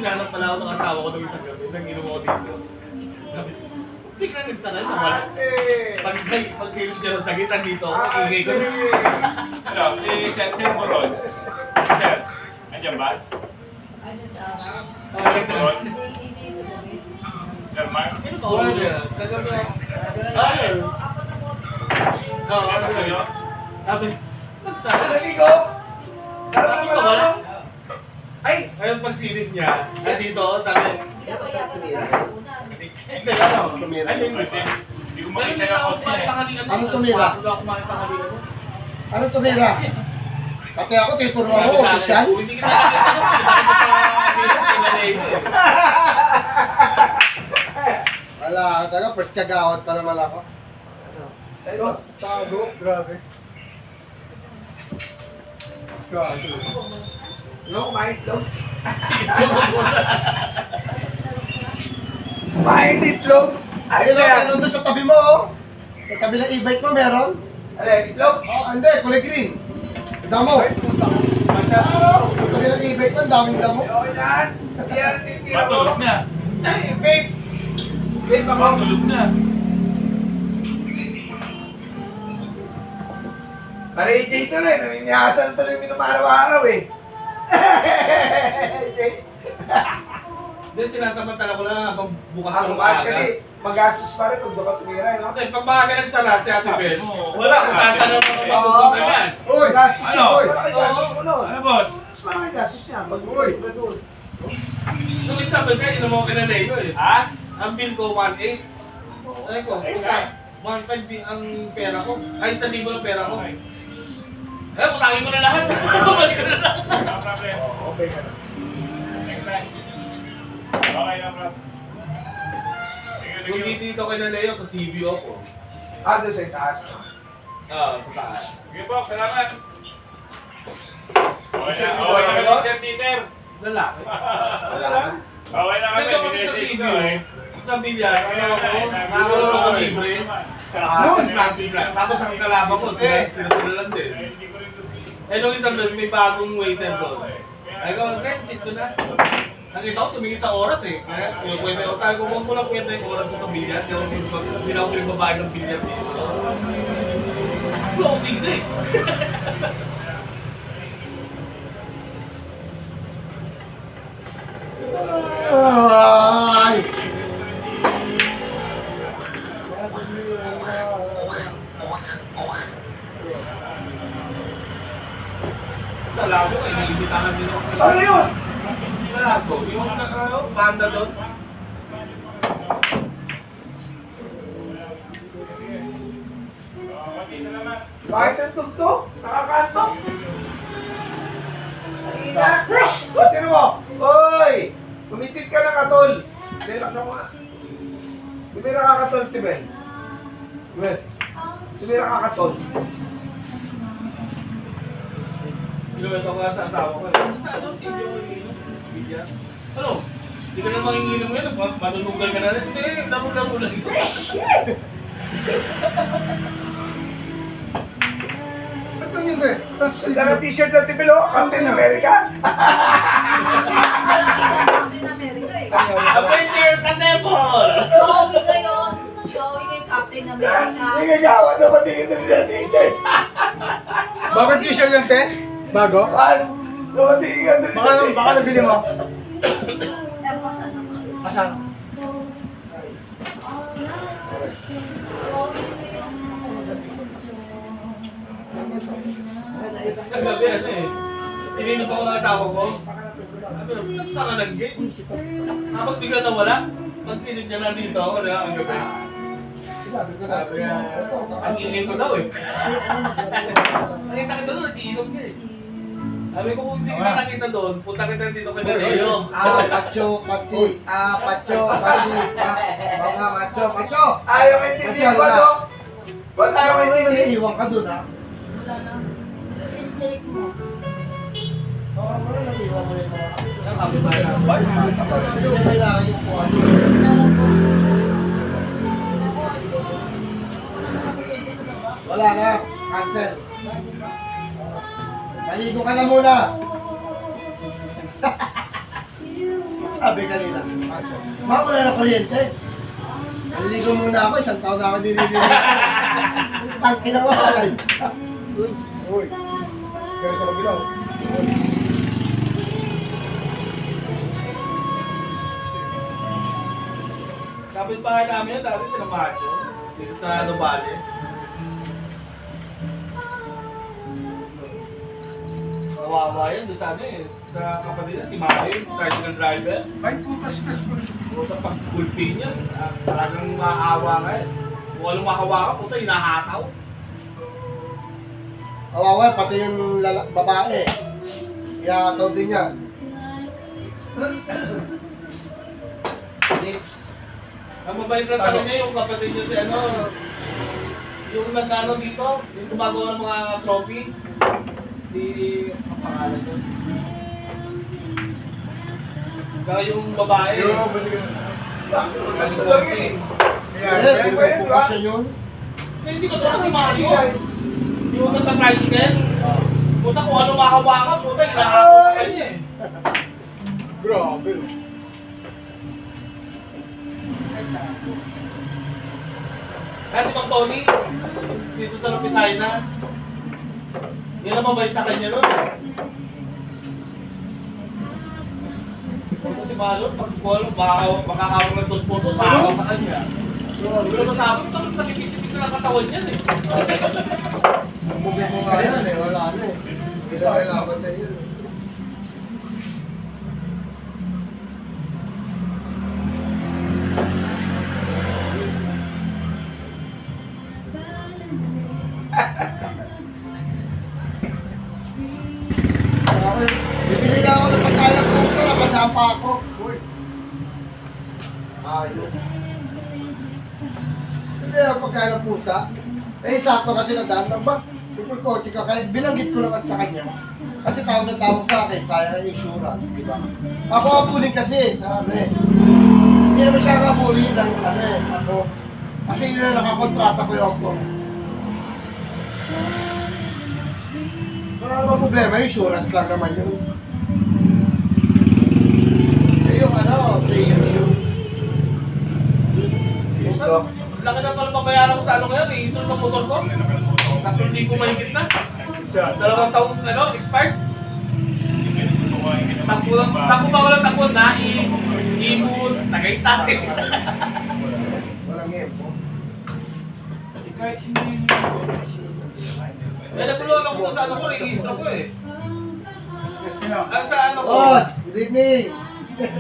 hinanap pala ako ng asawa ko ng isang gabi. Nag-inom ako dito. Sabi, biglang nagsara ito wala. Pag-silip niya ng sakit, dito ako. Ingay ko. Ano, si Sir mo ron? Sir, andyan ba? Ron? Sir Mark? Ano ka ulit niya? Kagabi ako. Ayun. Oo, ano kayo? Sabi, nagsara. Naligo! Sarap Tapos naman wala. ako. Ay! Ayun pag-silip niya, nandito ako, sabi, hindi, ano? Ay, hindi. Hindi ko Pero makita hindi yung ako konti eh. makipangalikan. Anong tumira? Wala ako makipangalikan. Anong tumira? Pati ako, tinuruan mo, opisyal. Hindi kita nakita ko. Kita ko sa video, pinalay ko eh. Wala ka talaga, first kagawad pa naman ako. Ito, tago. Grabe. Grabe. Ano, kumain itlog? Kumain itlog? Ay, Ayun lang, meron doon sa tabi mo, oh. Sa tabi ng e-bike mo, meron? Ano, itlog? Oh, hindi, kulay green. Damo. Ay, puta ko. Sa tabi ng e-bike mo, ang daming damo. Okay na. Hindi yan, titira mo. Matulog na. Ay, babe. Babe ako. Matulog na. Para AJ ito rin. Nanginyasan ito rin minum araw-araw eh. AJ. Hindi, sinasamantala ko lang habang bukas Ang ng bukas maaga. kasi magastos pa rin pag doon ka tumira, no? Hindi, pag maaga nagsala si Ate Bel, Oo. wala kang sasalaw na Oo. matutunan yan. Uy, Gastos Ano? yun, boy. Malaki gastos mo nun. Ano, boss? Mas malaki gastos niya. Pag Uy. ka doon. Nung isa ba siya, inom ako kina Leo eh. Ha? Ang bill ko, 1.8. Ay ko, 1.5 ang pera ko. Ay, 1,000 ng pera ko. Eh, utangin ko na lahat. Balik ko na lahat. No problem. Okay ka na. Next time. Okay na, bro. Kung dito kay Leo sa CBO ko. Ah, doon sa itaas. Sa taas. Sige po, salamat. Okay Sir, na, okay na ano? kami, Sir Dieter. Lalaki. Ano lang? Okay na kami, Dito kasi sa dinesig CBO. ko eh. Sa bilyar, ano ako, nakakalaro ko libre. Noon, practice lang. Tapos ang kalaban ko, sila lang din. Eh, nung isang beses, may bagong waiter doon. Ay ko, friend, cheat ko na. Nakita ko, tumingin sa oras eh. Kaya, kwenta ko, sabi ko, huwag mo lang kwenta yung oras ko sa bilyar. Kaya hindi ako pinagbabayad ng bilyar dito. Closing na eh. Ay! Sa labo, eh, naimbitahan din ako. Ano yun? Sa labo, yung banda doon. Bakit ang tugtog? Nakakantok? Ina! Ba't yun mo? Hoy! Tumitit ka na katol! Relax ako nga. Tumira ka katol, Tibel. Tibel. Tumira ka katol. Inuwento ko nga sa asawa ko. Sa ano, si Joey, bilyar. Ano? Hindi ka na manginginom mo yan, manunugal ka na rin. Hindi, laro-laro lang ito. Ito yun eh. Sila ng t-shirt ng Tibel, oh! Captain America! Captain America eh. Avengers Assemble! Joey ngayon. Joey ngayon, Captain America. Hindi ka gawa na patingin na nila t-shirt! Bakit t-shirt yan, te? Bago? Ano? Napatingin ka na nila Baka nabili mo. Ewan na naman. Asan? Kagabi ano eh. Sininap ako ng asawa ko. Sabi, nagsara ng gate. Tapos bigla nawala. Pag sinip niya na dito, wala ang gabi. Sabi ko na. Sabi niya, ang ingin ko daw eh. Nakita kita doon, nag-iinom ka eh. Sabi ko, kung hindi kita nakita doon, punta kita dito kay Leo. Pacho, patsi. Pacho, patsi. Mga macho, macho. Ayaw may tindihan pa, no? Ba't ayaw may Hindi tindihan? naiiwan ka dun, ha? Wala na. Pincheck mo. Oo, wala naiiwan mo yung mga. Ang happy ba na? Yung kailangan yung kuha. Wala na. Cancel. Naligo ka na muna. Sabi kanina. Ma, wala na kuryente. Naliligo muna ako, isang taon na ako diniligo. Tangki na ko sa akin. Uy. Kaya sa bilaw. Kapit bahay namin yan, dati sila Macho. Dito sa Nubales. Kawawa yan, doon sa ano eh. Sa kapatid niya, si Mario, tricycle driver. Ay, putas na. Puta pag gulpin yan, talagang maawa ka eh. Kung walang mahawa ka, puta, hinahataw. Kawawa, pati yung babae. Iyakataw din niya. Lips. Ang mabait lang sa kanya yung kapatid niya si ano, yung nagkano dito, yung gumagawa ng mga trophy. Si, ang pangalan doon. Kaya yung babae, Yo, balikan. yung trophy. Eh, di ba siya yun? Eh, hindi ka tulad ni Mario. Yung nagka-tricycle. Puta, kung ano mahawakan, puta, hinahataw sa kanya eh. Grabe. Kaya si Mang Tony, dito sa Lapisayna, yun ang mabait sa kanya nun. Puta si Malo, pag makakawag ng 2 photos, sa kanya. Pero masabi, bakit nakipis-ipis na katawan yan eh. Problema nga yan eh, wala na eh. Hindi na kailangan sa iyo. Okay, bibili na ako ng pagkain ng puso, nabanda pa ako. Uy. Ayos. Hindi ako pagkain ng pusa. Eh, sakto kasi nadaan lang ba? Yung kotse ka, kahit binanggit ko naman sa kanya. Kasi tawag na tawag sa akin, sayang ang insurance, di ba? Ako abulin kasi, sa ano eh. Hindi naman siya abulin ng ano eh, ako. Kasi yun na nakakontrata ko yung ako. Wala namang problema, insurance lang naman yun. Eh yung ano, 3 years yun. Laki na pala pabayaran ko sa ano ngayon, i-install ng motor ko. 3,000 mahigit na. 2 taon ano, expired. Takbo ba walang takbo na, i-bus, Tagaytay. Walang epo. Eh, nagulong ako sa ano ko, i-install ko eh. Sa ano ko, Boss, good evening.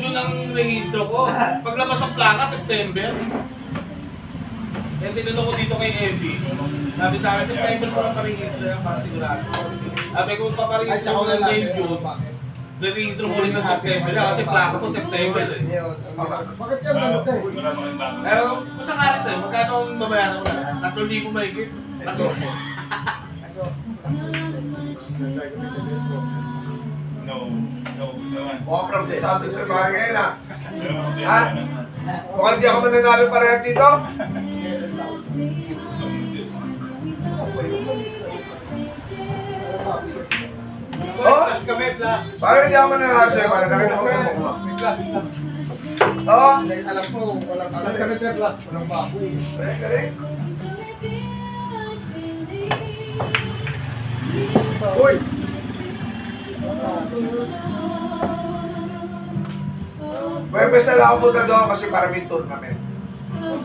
June ang rehistro ko. Paglabas ng plaka, September. Eh, tinanong ko dito kay Evie. Sabi sa akin, September ko lang parehistro yan para sigurado. Sabi ko, Ay, paparehistro tsaka ko wala ng lang June, sa'yo. June. Rehistro ko rin ng September kasi plaka ko September eh. Bakit siya ganun eh? Eh, kung sakali to eh, magkano ang babayaran ko na? 3,000 mahigit. Mukhang practice atin sa bahay ngayon ah. Ha? Mukhang di ako mananalo parehas dito. Oh? Kami, plus. Parang hindi ako mananalo sa'yo. Parang nakita ko yung mukha. Oo. Alam ko, walang Plus kami 3 plus. walang baboy. Galing, galing. Uy! May besta lang ako punta doon kasi para may tournament.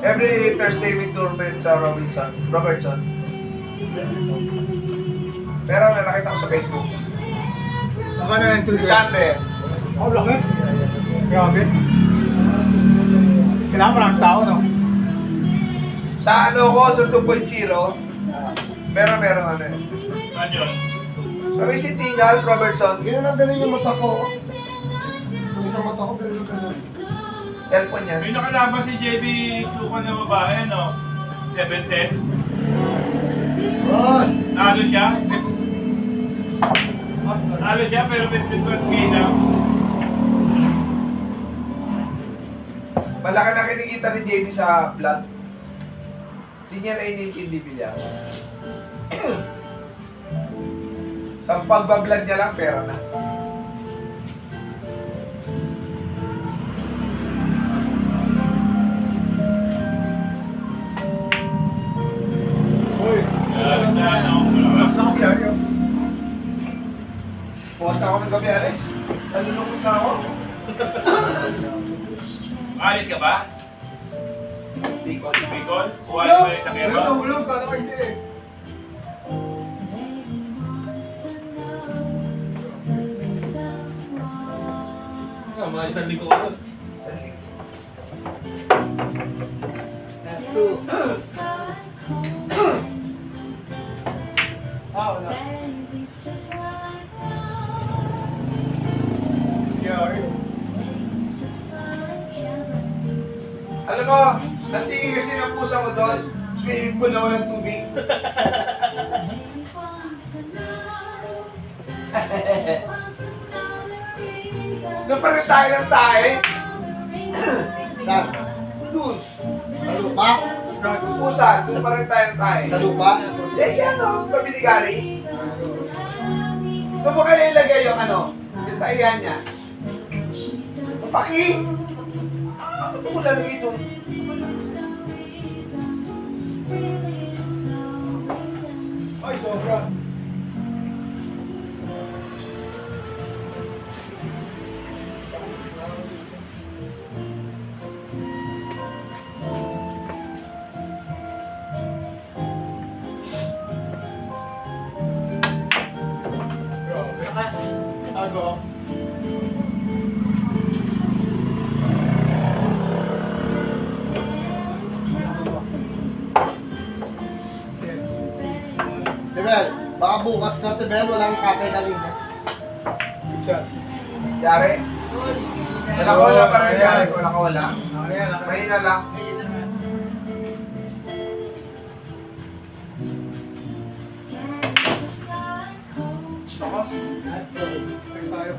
Every Thursday may tournament sa Robertson. Pero nakita ko sa Facebook. Saka na entry Sunday. Oh, laki. Grabe. Kailangan maraming tao, no? Sa ano ko, sa 2.0, meron ano eh. Sa may Centennial, Robertson, Ganyan lang ganun yung mata ko. Yung isang mata ko, ganun ganun. cellphone niya. May nakalaban si JB Sukan na babae, no? 7'10". Boss! Nalo siya. Nalo siya pero 51K na. Malaki na kinikita ni JB sa vlog. Hindi niya na inintindi bilya. Sa pagbablog niya lang, pera na. Bukas ako ng gabi, Alex. Nalulungkot na ako. Alis ka ba? Bicol. Bicol? Uwalis mo yung sa Quezon? Hulog, kala ko hindi eh. Mga isang linggo ko doon. Ah, wala. Yeah, Alam mo, natingin kasi ng pusa ko doon. Swimming pool na walang tubig. Doon pa rin tayo ng tayo. Saan? Doon. Sa lupa? Pusa, doon pa rin tayo ng tayo. Sa lupa? Eh, yan o, tabi ni Gary. Doon mo kayo ilagay yung ano, yung taihan niya. Paki! Ah, ito mo lalagay doon. Ay, sobra. Ako. Tibel, baka bukas na Tibel, walang kakay kanina. Yari? Wala ko wala pa rin Yari. Wala ko wala. Ano yan? Mahina lang. Tayo.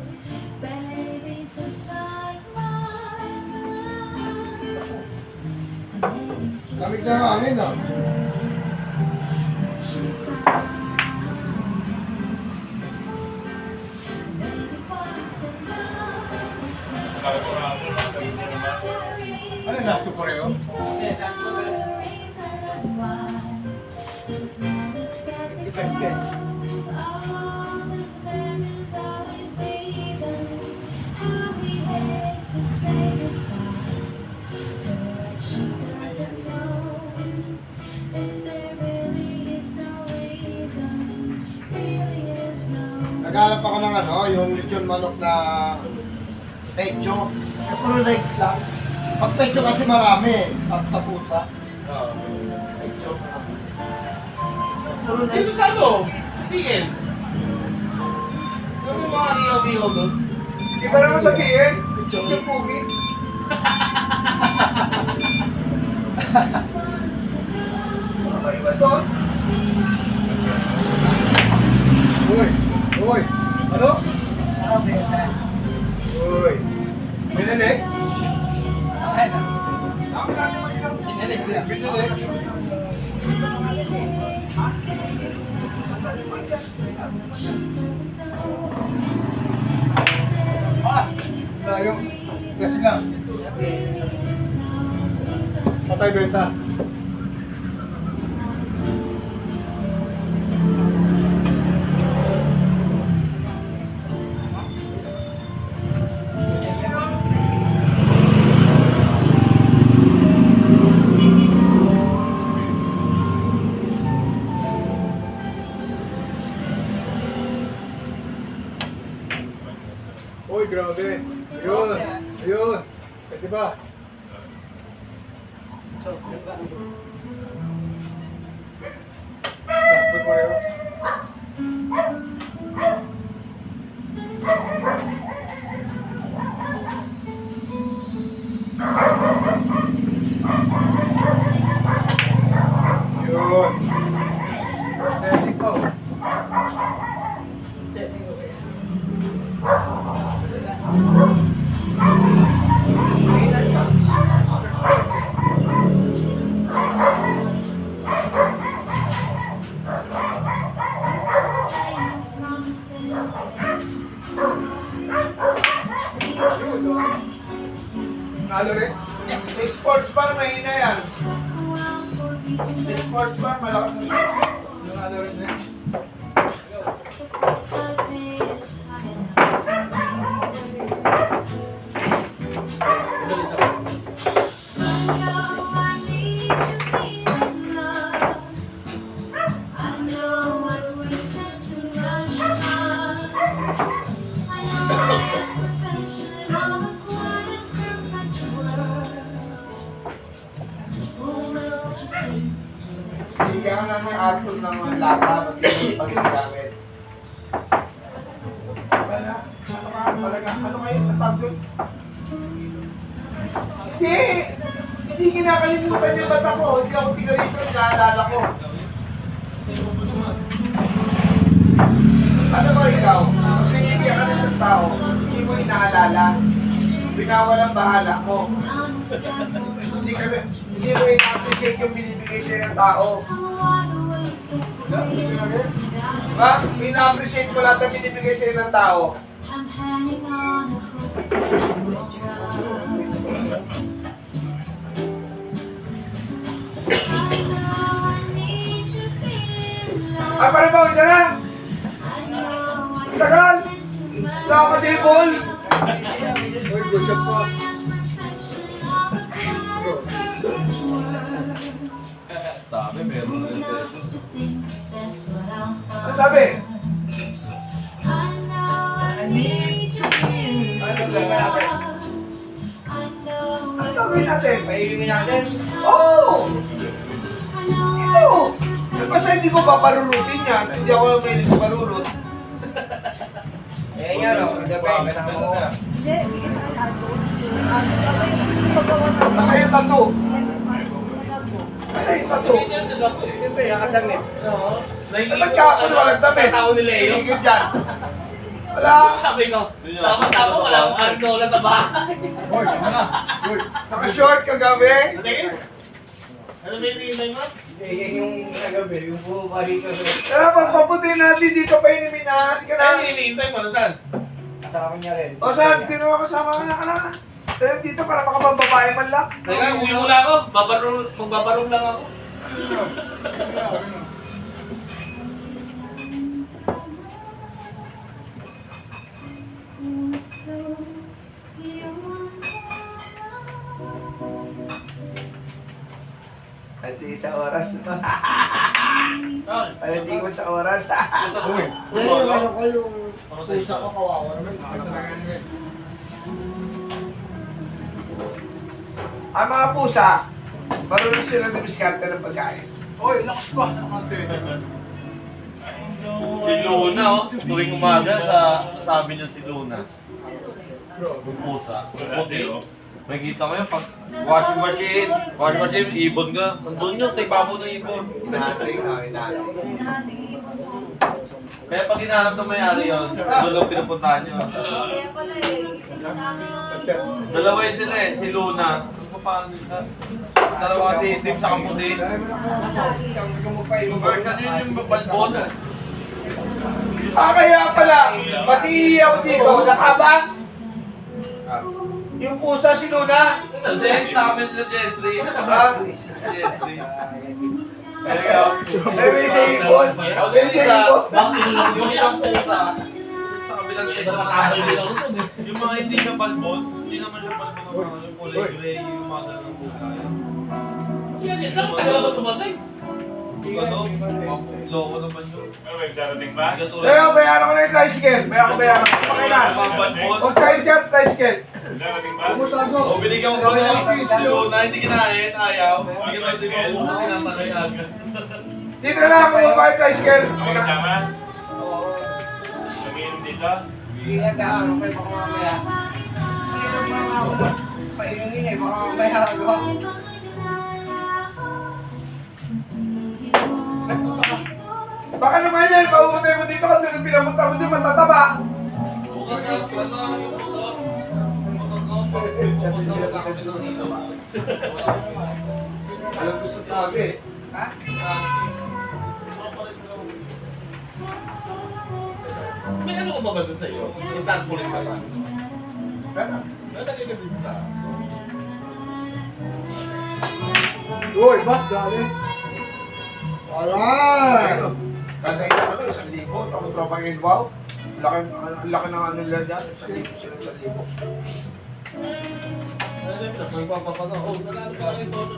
Lamig na hangin ah. Ano yung last two Koreo? Naghanap ako ng ano, yung lechon manok na pecho. Eh, puro legs lang. Pag pecho kasi marami, at sa pusa. Pecho. Puro Dito legs. sa ano? Tingin. Yung mga iyaw-iyaw doon. Iba naman sabihin. Yung pugi. Ano iba doon? Uy! Uy! Ano? Uy! May nalig? May nalig? Ah! Tayo. Kasi lang. Patay benta. Uy, grabe. Ayun. Ayun. Pwede ba? Last boy Koreo. Yun. Testing po. Nalo rin? Sa sports bar, mahina yan. Sa sports bar, malakas na. Nalo rin rin. karton ng lata, pag ginagamit. Wala. Ano kayo? Natawag doon? Hindi! Hindi kinakalimutan yung bata ko. Hindi ako tigalito, naalala ko. Ano ba ikaw? Kung binibigyan ka ng isang tao, hindi mo inaalala. Binawalang bahala mo. Hindi mo in-appreciate yung binibigay sa'yo ng tao. Diba? In-appreciate mo lahat ang binibigay sa'yo ng tao. Ay, parang ba? Huwag na! Tagal! Saka ka table! Uy, good job po. Sabi, meron din sa Ano sabi? Ano gagawin natin? Paiinumin natin. Oo! Ito! Basta hindi ko paparurutin yan. Hindi ako may parurut. Eh, nga, no? Gabi, kasama mo. Hindi, bigay sa akin tato. Paggawa sa Basta yung tattoo. Basta yung tattoo. Siyempre, nakadamit. Ba't ka ako walang dami? Sa tao ni Leo. Higit dyan. Wala. Sabi ko, tama-tama walang arnola sa bahay. Uy, tama na. Uy. Naka-short kagabi. Ano ba yung hinay mo? Yan yung nagabi, yung bumabalik ko sa... Kaya pagpaputin natin dito pa inumin na. Hindi ka Ano na. hinihintay mo? Ano saan? Kasama niya rin. O saan? Tinawa ko sama ka na. Tayo dito para makapambabae man lang. Teka, uwi muna ako. Magbabarong lang ako. Hindi sa oras. Hindi ko sa oras. Uy. Yan yung ano ko, yung pusa ko kawawa naman. Ang mga pusa, marunong sila dumiskarte ng pagkain. Uy, lakas pa. Nakante. Si Luna, oh. Tuwing umaga, sabi niya si Luna. Yung pusa. Puti. May kita ko yun, pag washing machine, ibon ka. Nandun yun, sa ibabaw ng ibon. Kaya pag hinahanap ng may-ari yun, doon lang pinupuntahan yun. Kaya pala eh. Dalawa yun sila eh, si Luna. Paano yun sa? Dalawa si Tim sa kaputi. Yung version yun yung balbon. Kaya pala, pati ako dito, nakabang. Yung pusa si Luna. Sa namin sa Gentry. Gentry. Kaya May sa ibon. May sa ibon. Yung isang pusa. Sa kabilang side naman. Yung mga hindi siya balbon, hindi naman siya balbon. Yung kulay gray, yung mga ganang pusa. Yan, nakatagal na tumatay. Ano? Loko naman yun. Darating ba? Kaya bayaran ko na yung tricycle. Bayaran ko. Pakailan. Huwag side ka, tricycle. Darating ba? Pumunta ako. O, binigyan ko na si Luna, hindi kinain, ayaw. Bigyan tayo si Luna, tinatagay agad. Dito na lang ako mabay tricycle. May kasama? Luminom dito? Ingat ka, ano kayo baka mamaya. Painumin eh, baka mamaya ako. Baka naman yan, paumutay mo dito kasi nung pinamunta mo dito matataba. Bukas na, ano, yung motor. Yung motor ko, pupunta ko kami ng ilaw. Alam gusto tabi. Ha? May ano ko ba ba dun sa'yo? Yung tarpaulin ka ba? Ganun. Nalagay ka dun sa... Uy, ba't dali? Alright! Kada isa ano, 1,000. Tapos tropang wow. Laki ng ano nila dyan. 1,000 sila 1,000. Magpapapano, oh, nalalo ka lang yung solo.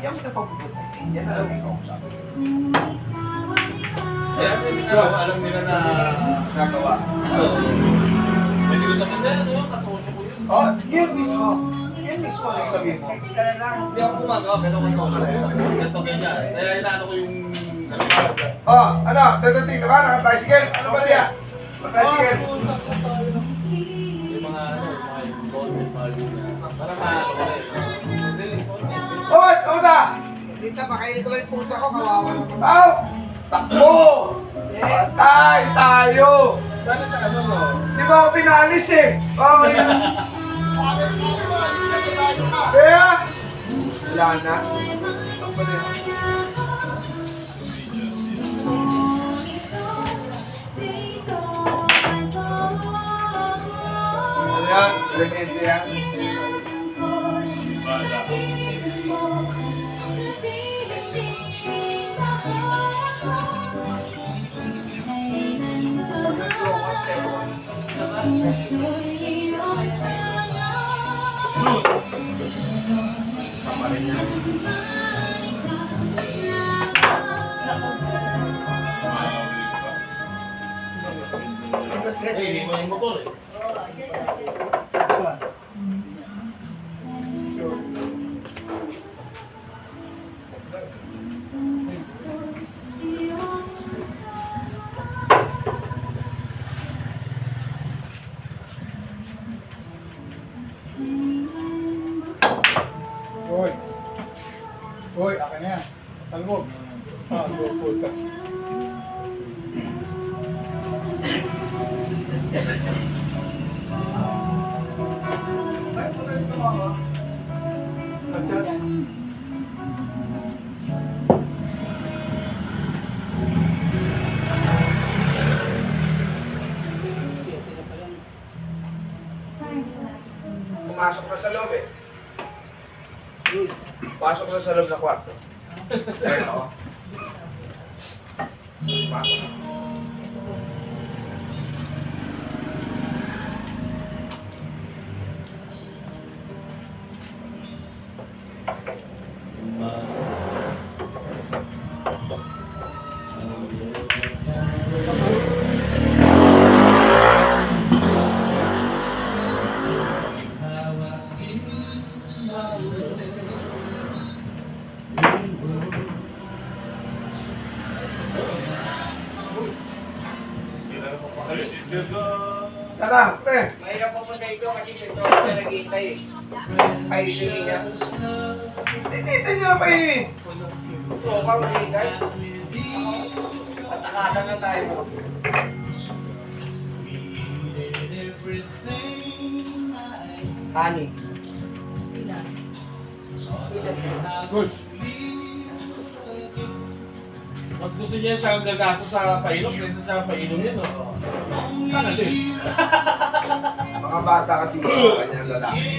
Yan mo na pagbubuti. Yan na lang yung kausap. Kaya may sinabi, alam nila na nagawa. Pwede ko sabihin na, ano, kasosyo ko yun. Oh, yun mismo. Yun mismo na yung sabihin mo. Text ka na lang. Hindi ako gumagawa, pero kasosyo ko. Ganito ganyan. Kaya inaano ko yung Oh, ano? Dadating na ba? Naka-bicycle? Ano ba niya? Naka-bicycle? Yung mga installment para maano ko rin. Oh, Oda! Dito, makainin ko lang yung pusa ko, kawawa naman. Pao! Takbo! Patay tayo! Sana sa ano mo? Di ba ako pinalis eh? Oh, yun. Kaya? Wala na. Ang ba na yun? Ano yan? Remedy yan? Eh, hindi mo yung motor eh. Hoy. Hoy, akin na yan. Talbog. Ah, go ka. Pumasok na sa loob eh. Pasok na sa loob na kwarto. Ayun ako. Pasok. Tara, pre. Mahirap pupunta ito kasi dito ako na naghihintay eh. Ay, hindi niya. Hindi niya na painin. So, ako maghihintay. Patakatan na tayo. Honey. Good. Mas gusto niya siya gagasto sa painom kaysa sa painom niya, no? Tangal din. Mga bata kasi yung kanyang lalaki.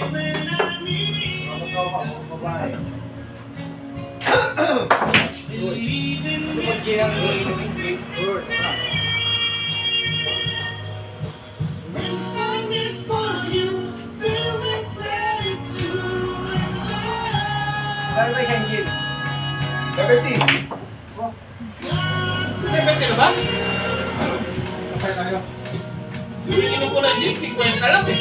Kapag ginang iinumin, Saan ba yung gin? 70. Pwede na ba? Okay tayo. Iniinom ko na din, 50 lang eh.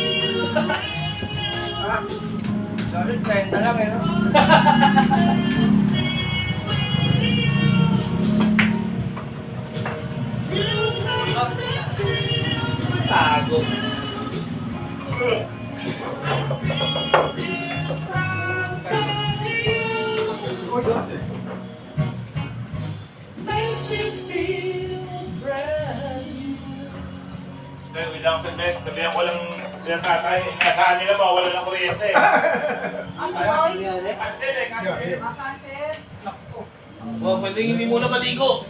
Solid 30 lang eh, no? Tago. Wait lang sa best. Sabihan ko lang bilang tatay. Nasaan nila ba? Wala ng kuryente eh. Ano boy? Cancel eh. Cancel. Makaser. Oh, pwede hindi muna maligo.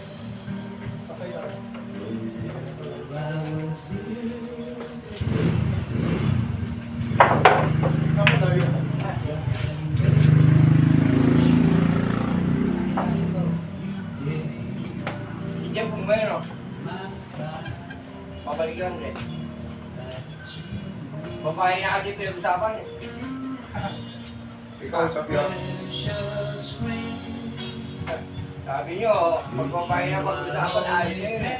Ako tayo. Diyan kung ngayon, no? Pabalikan eh. Babae na kasi pinag-usapan eh. Ikaw sa piyon. Sabi nyo, magbabae na pag-usapan ayos na yun eh.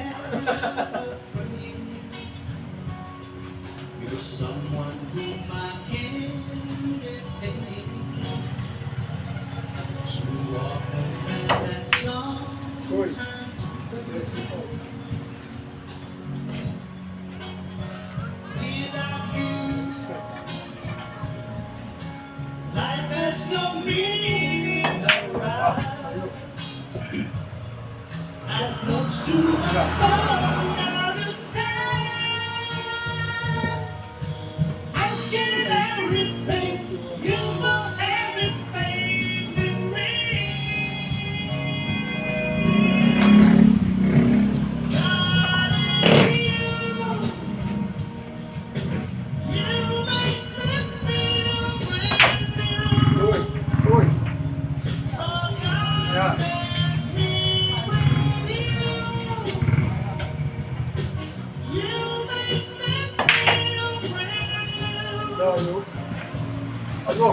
Good. Uy, uy. Yan. Lalo. Ano?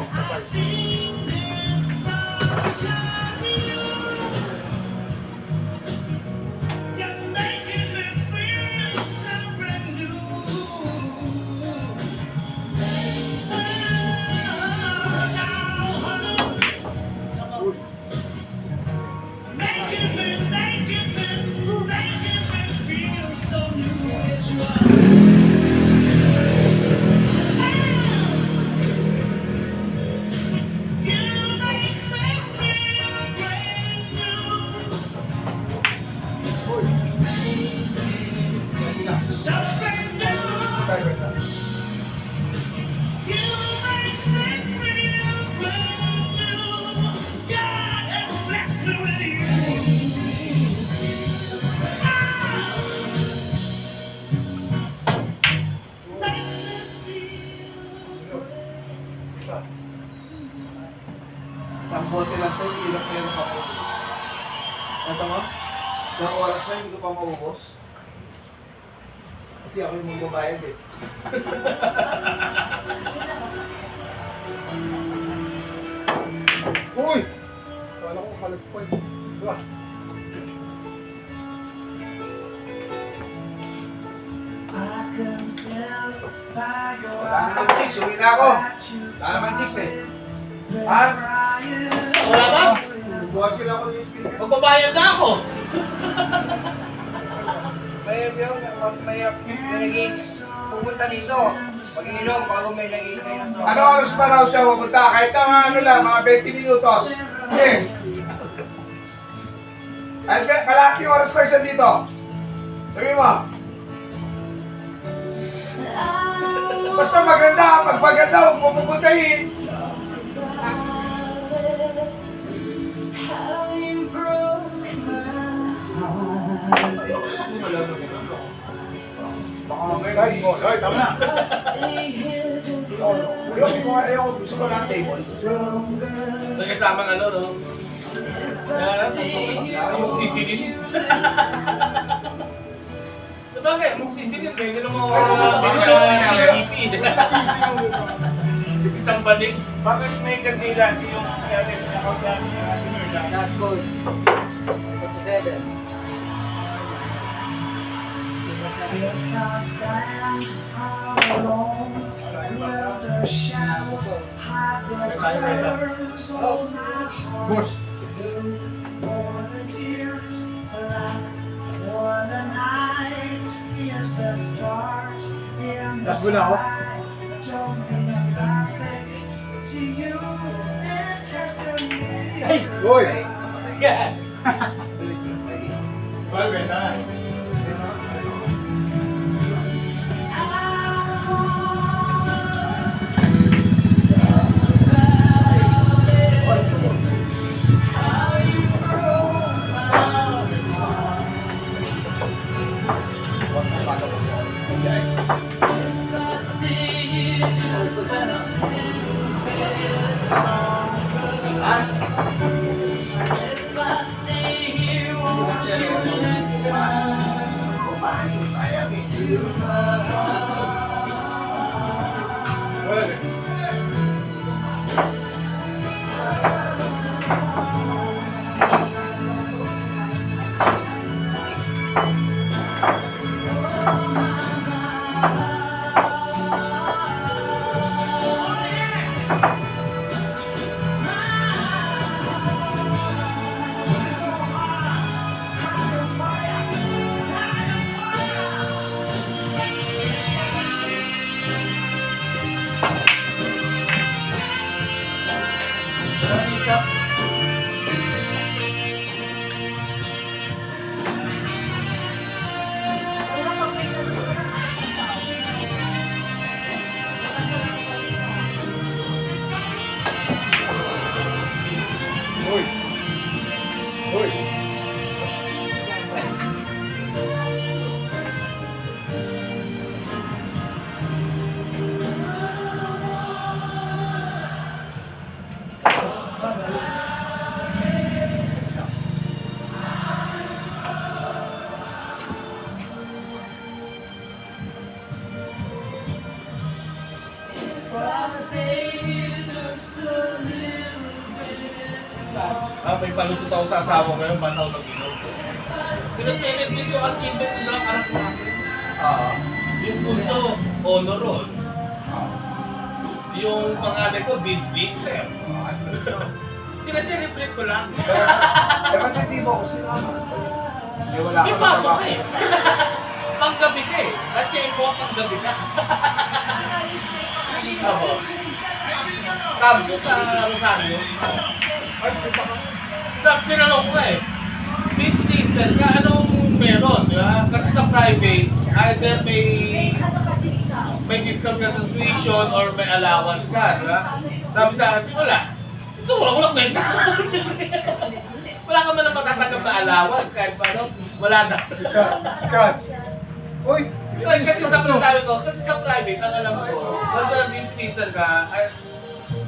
Tayo na. Isang bote lang to, hindi na kayo makaubos. Ito mo? Ilang oras na, hindi ko pa maubos. Kasi ako yung magbabayad eh. Uy! Kala ko kalagpay. Diba? Wala naman chicks, uwi na ako. Wala naman chicks eh. Ha? Wala ba? Bukas sila ako sa speaker. Magbabayad na ako. May naging pupunta dito. Pag-inom, bago may naging kayo. Ano oras pa raw siya pupunta? Kahit na mga ano lang, mga 20 minutos. Eh. Ay, kalaki oras pa siya dito. Sabi mo. Basta maganda, pag maganda, huwag mo pupuntahin. Baka mamaya, ay, tama na. Ayaw, gusto ko lang table. May kasamang ano, no? Magsisilip. Sabagay, magsisilip. Pwede naman isang balik. Bakit may kandila yung pinakaw niya? Last goal. 47. Boss. Last goal na ako. Hey! Uy! Well, beta. may palusot ako sa asawa ko ngayon, ba't ako mag-inom? Pinaselebrate yung achievement ng anak natin. Yung bunso, honor roll. Yung pangalan ko, Vince Lister. Sinaselebrate ko lang. Dapat hindi mo ako sinama. Eh, wala May ka pasok na ka eh. Panggabi ka eh. At yung po, panggabi ka. Ako. Tapos sa Rosario. Tinanong ko eh. Vince Lister ka, anong meron? Di ba? Kasi sa private, either may discount ka sa tuition or may allowance ka, di ba? Sabi sa akin, wala. Ito, wala kwenta. Wala ka man na matatanggap na allowance kahit paano, wala na. Scratch. Uy! Yun, kasi sabi ko, kasi sa private, ang alam ko, basta dismissal ka,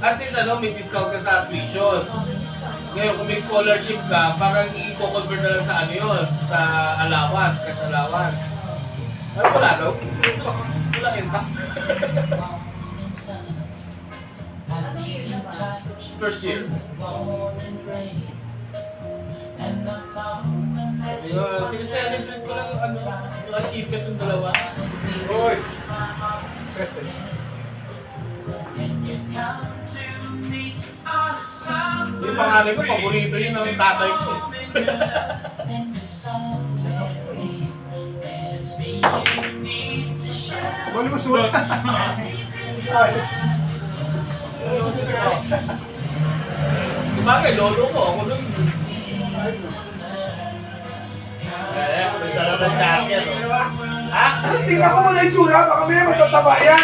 at least may discount ka sa tuition. Ngayon, kung may scholarship ka, parang i-convert na lang sa ano yun, sa allowance, cash allowance. Pero wala daw. Wala intact. First year. Ayun, sineselebrate ko lang yung achievement ng dalawa. Uy! Preston. Yung pangalan ko, paborito yun ng tatay ko. Bali mo suot. Ay! Kumagay, lolo ko, ako nun. May dala ng jacket, oh. Ha? Tingnan ko muna yung tsura, baka may matataba yan.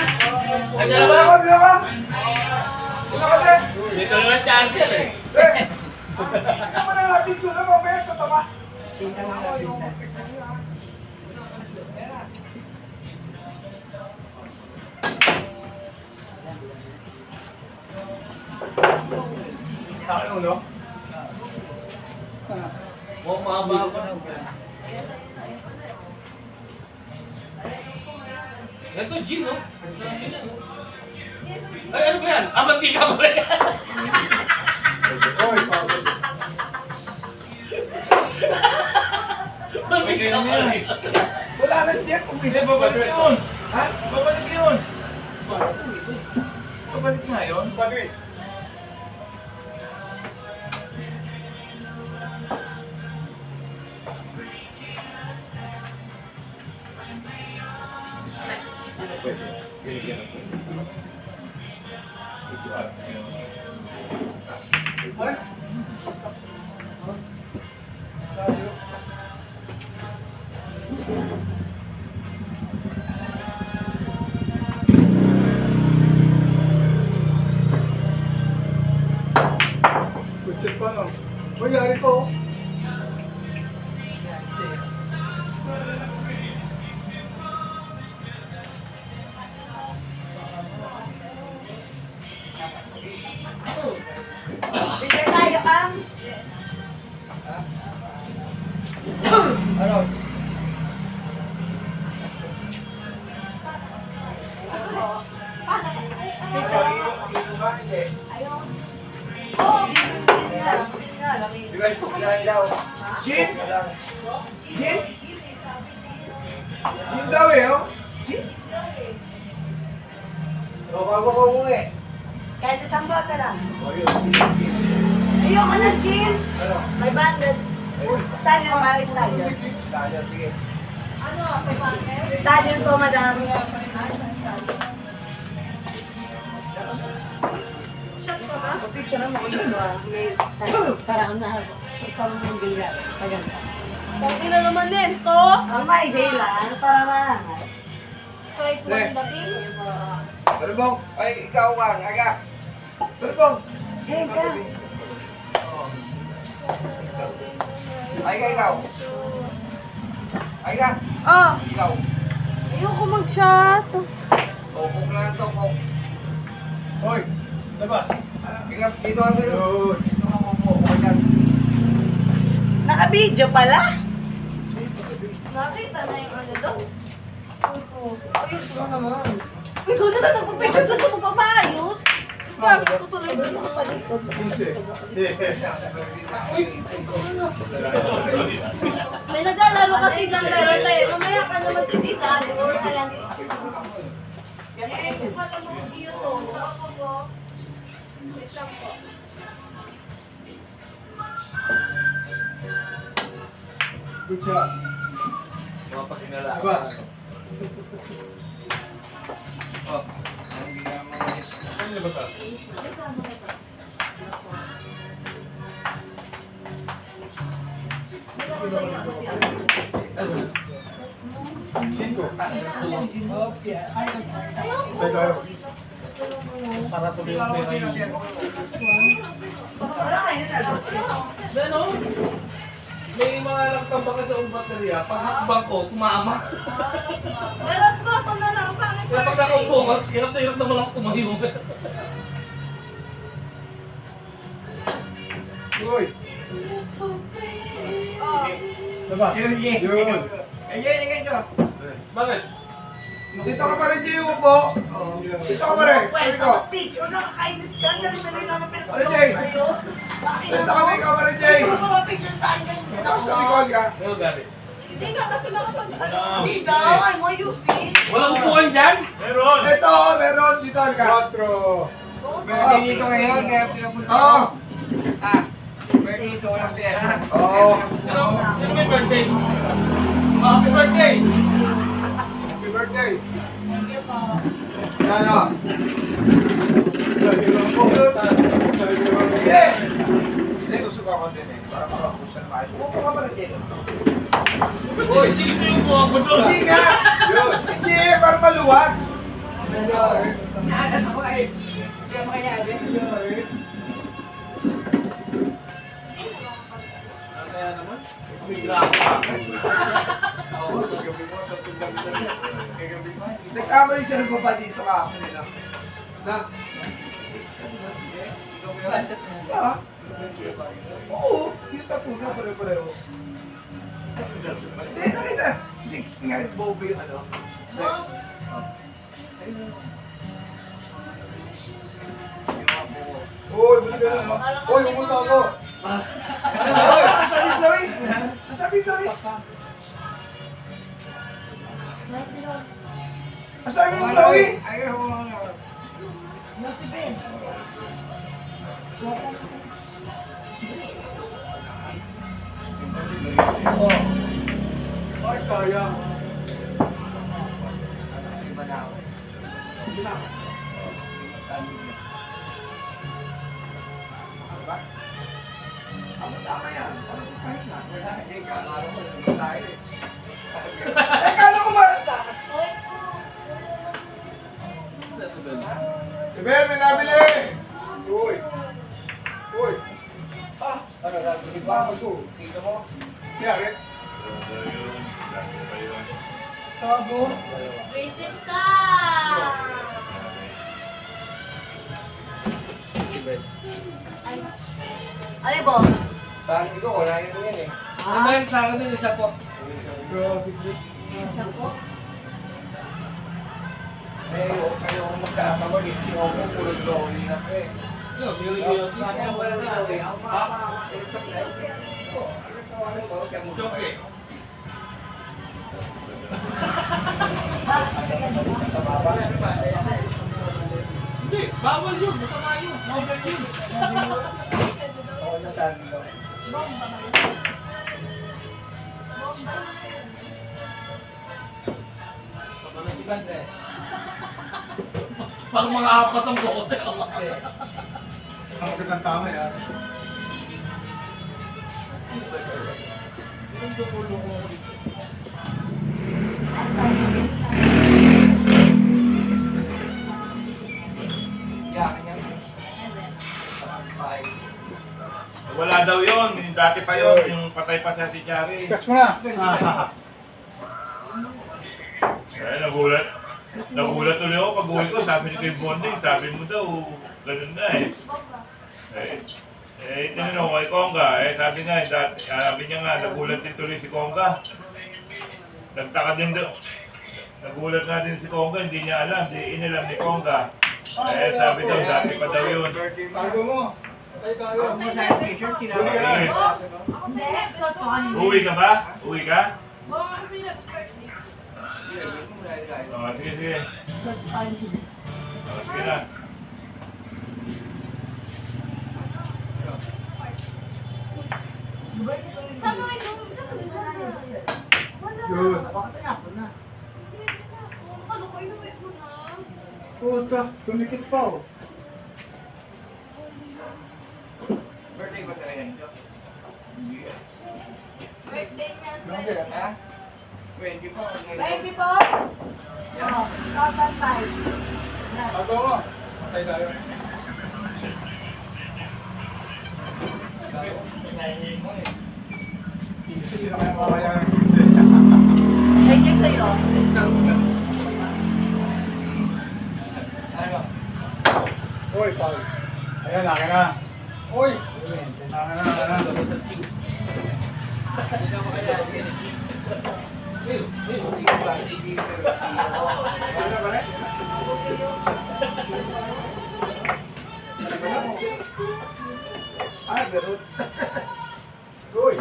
Andiyan na ba? Tingnan ka. Tingnan ka, Dre. May dala ng jacket, eh. Dre. Tingnan mo na natin yung tsura, baka may matataba. Tingnan ako yung... Akin ulo? Oh, mahaba pa. Ito, gin, no? Ay, ano ba yan? Mantika ba yan? Uy, pagod. Mantika ba yan? Wala na siya, umili. Babalik yun. Ha? Babalik yun. Babalik nga yun. Pagod. Ay! Tayo. Kutsit pa, no? Uy, yari ko. Bigyan tayo ang... Ano? Ayaw. Oo, yun nga. Di ba ito kailangan daw? Gin? Gin? Gin daw eh, oh. Gin? O, bago ko umuwi. Kahit isang bata lang. Oh, yun. Ayoko na, Jin. Ano? May banded. Stallion, pare stallion. Tayo, sige. Ano, may banded? Stallion po, madam. Shot ka ba? Picture mo ulit ko may stallion. Parang na sa isang bila. Paganda. Pagdi na naman din to. Ang may day lang, para maangas. Kahit walang dating. Ano bang? Ay, ikaw Wang, aga. Ano bang? Hey, ka. Ay, ka, ikaw. Ay, ka. Oh, Ikaw. ayoko mag-shot. Kukuk na lang to, kuk. Hoy! Labas! Ingat dito ang dito. Yun! Dito ka kuko. Okay yan. Naka-video pala? Nakita na yung ano doon. Ayos mo naman. Ikaw na lang nagpapicture, gusto mo pa maayos? Bakit ko tuloy doon nakapalikod? May naglalaro kasi ng garota eh. Mamaya ka na magtitita. Or kaya hindi. Eh, pala mo iyo to. Ako po. Wait lang po. Good job. Mga pakinala. Diba? Oh, hindi na mga Ano ba ito? Para tuloy ang pera yun. Wala kayo sa labas. Ano? May mga nagtambaka sa baterya. Pag hakbang ko, tumama. Meron pa ako na lang. Bakit Kaya pag nakaupo, hirap na hirap naman ako tumayo. Uy! Oh. Diba? Yun. Ayun, ganito. Bakit? Dito ka pa rin, Jay, upo. Dito ka pa rin. Sabi ko. Ikaw nakakainis ka. Dali-dali lang ang Ano, Jay? sa'yo. Dito ka rin, ikaw pa rin, Jay. Hindi mo pa picture sa akin. Dito ka sa likod ka. Ano galit? Hindi nga kasi makapag... Wala. Hindi daw. I want you see. Walang upuan dyan? Meron! Ito, meron. Dito ka. Quattro. Birthday dito ngayon, kaya pinapunta Oo. ko. Ah, birthday dito, walang pera. Oo. Sino may birthday? Happy birthday! Happy birthday. Ano? Hindi. Hindi, gusto ko ako din eh. Para makapusan na kayo. Upo ka pa rin, Jay. Uy, hindi ko yung buha ko doon. Hindi nga. Hindi, para maluwag. Kaya naman, may grasa. Nagkamali siya ng baba dito ka. Na? Ah? Oo, yung tattoo na pare-pareho. Hindi, nakita. Hindi, nga yung bobo yung ano. Uy, buti ka na. Uy, pumunta ako. Oy, nasabi Chloe? Nasabi Chloe? Nasabi mo Chloe? Ayaw ko mga Ay, sayang. iba na ako. Tama yan. Kahit na. Eh, kalaro ko, hindi tayo eh. Eh, kala ko ba? Ibel, may nabili! Uy. Uy. Ano, nabili ba? Dito mo? Kaya, Tabo. Visit ka! Ay. Ano ba? Sabi ko, wala yun yan eh. Ano ba yun sa akin din, isa po? Grabe. Isa po? Eh, kayo kung magkakabag, hindi ako puro drawing na to eh. Yo, Miri Kaya wala na eh. Ang makakakita ko ano ko, kaya mo Joke eh. sa baba. Hindi, bawal yun. Masama yun. Bawal yun. Ako na sabi ko. Pag mga apas ang bote. Ang magandang tama yan. Yan, yan. Bye. Wala daw yun. Yung dati pa yun. Yung patay pa siya si Chari. Kas mo na. Ah. Eh, nagulat. Nagulat ulit ako pag uwi ko. Sabi ni kay Bonding, sabi mo daw, ganun na eh. Tinanong ko kay Kongga. Sabi nga, sabi niya nga, nagulat din tuloy si Kongga. Nagtaka din daw. Nagulat nga din si Kongga, hindi niya alam. Di inilam ni Kongga. Eh, sabi daw, dati pa daw yun. Tago mo. Patay tayo. Ako mo sa t-shirt, sinabi Bumili ka na. ko. Hindi, so to ano. Uwi ka ba? Uwi ka? Oh, sige, sige. So to ano. Oh, sige na. Saan mo ito? Saan mo ito? Wala. Yun. Bakit tinapon na? Ano ko inuwi mo na? Puta, tumikit pa oh. Birthday ba talaga nito? Birthday niya. Ha? 20 po. 20 po? Oo, 2005. Tago mo. Patay tayo. Hindi na kaya makakaya ng 15. Thank you sa'yo. Ano? Uy, Paul. Ayan, akin na. Uy! Akin na, akin na. Ah, garot. Uy!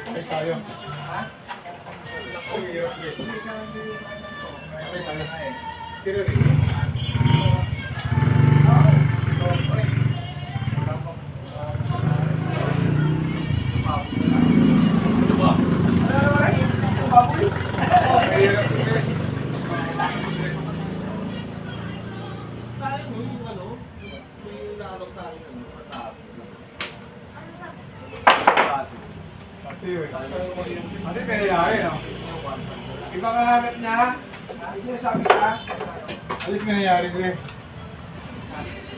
Patay tayo. Ha? Umirap ulit. Patay tayo. Tira rin. Ano ba? Baboy? Oo, mahirap ulit. Sayang mo yung ano, yung naalok sa akin ano, mataas. Kasi yun. Ano yung nangyayari, no? Ibang hanap niya. Hindi niya sabi ka. Ano yung nangyayari, Dre?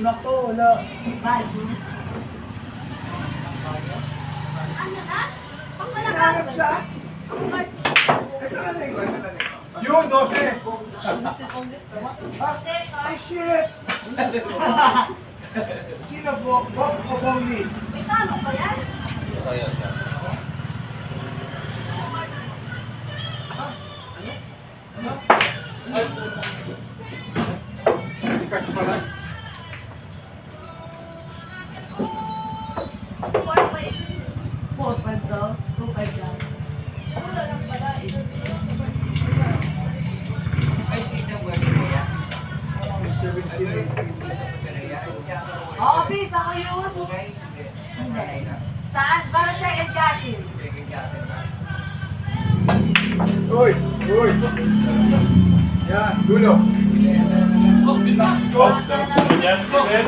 Nako, wala. Bye. Ano na? Pang Hinahanap siya. March. Ito na na ito na. Yun, 12! Ay, shit! Sino po? Bob o Bonnie? May talo ba yan? Scratch pala. Four five daw. 2-5 lang. Wala lang pala. Ay, kita mo ni Kuya. 17. Oo, please. Ako yun. Saan? Para second cousin. Uy! Uy! Yan, dulo. Oh, yan, Steven.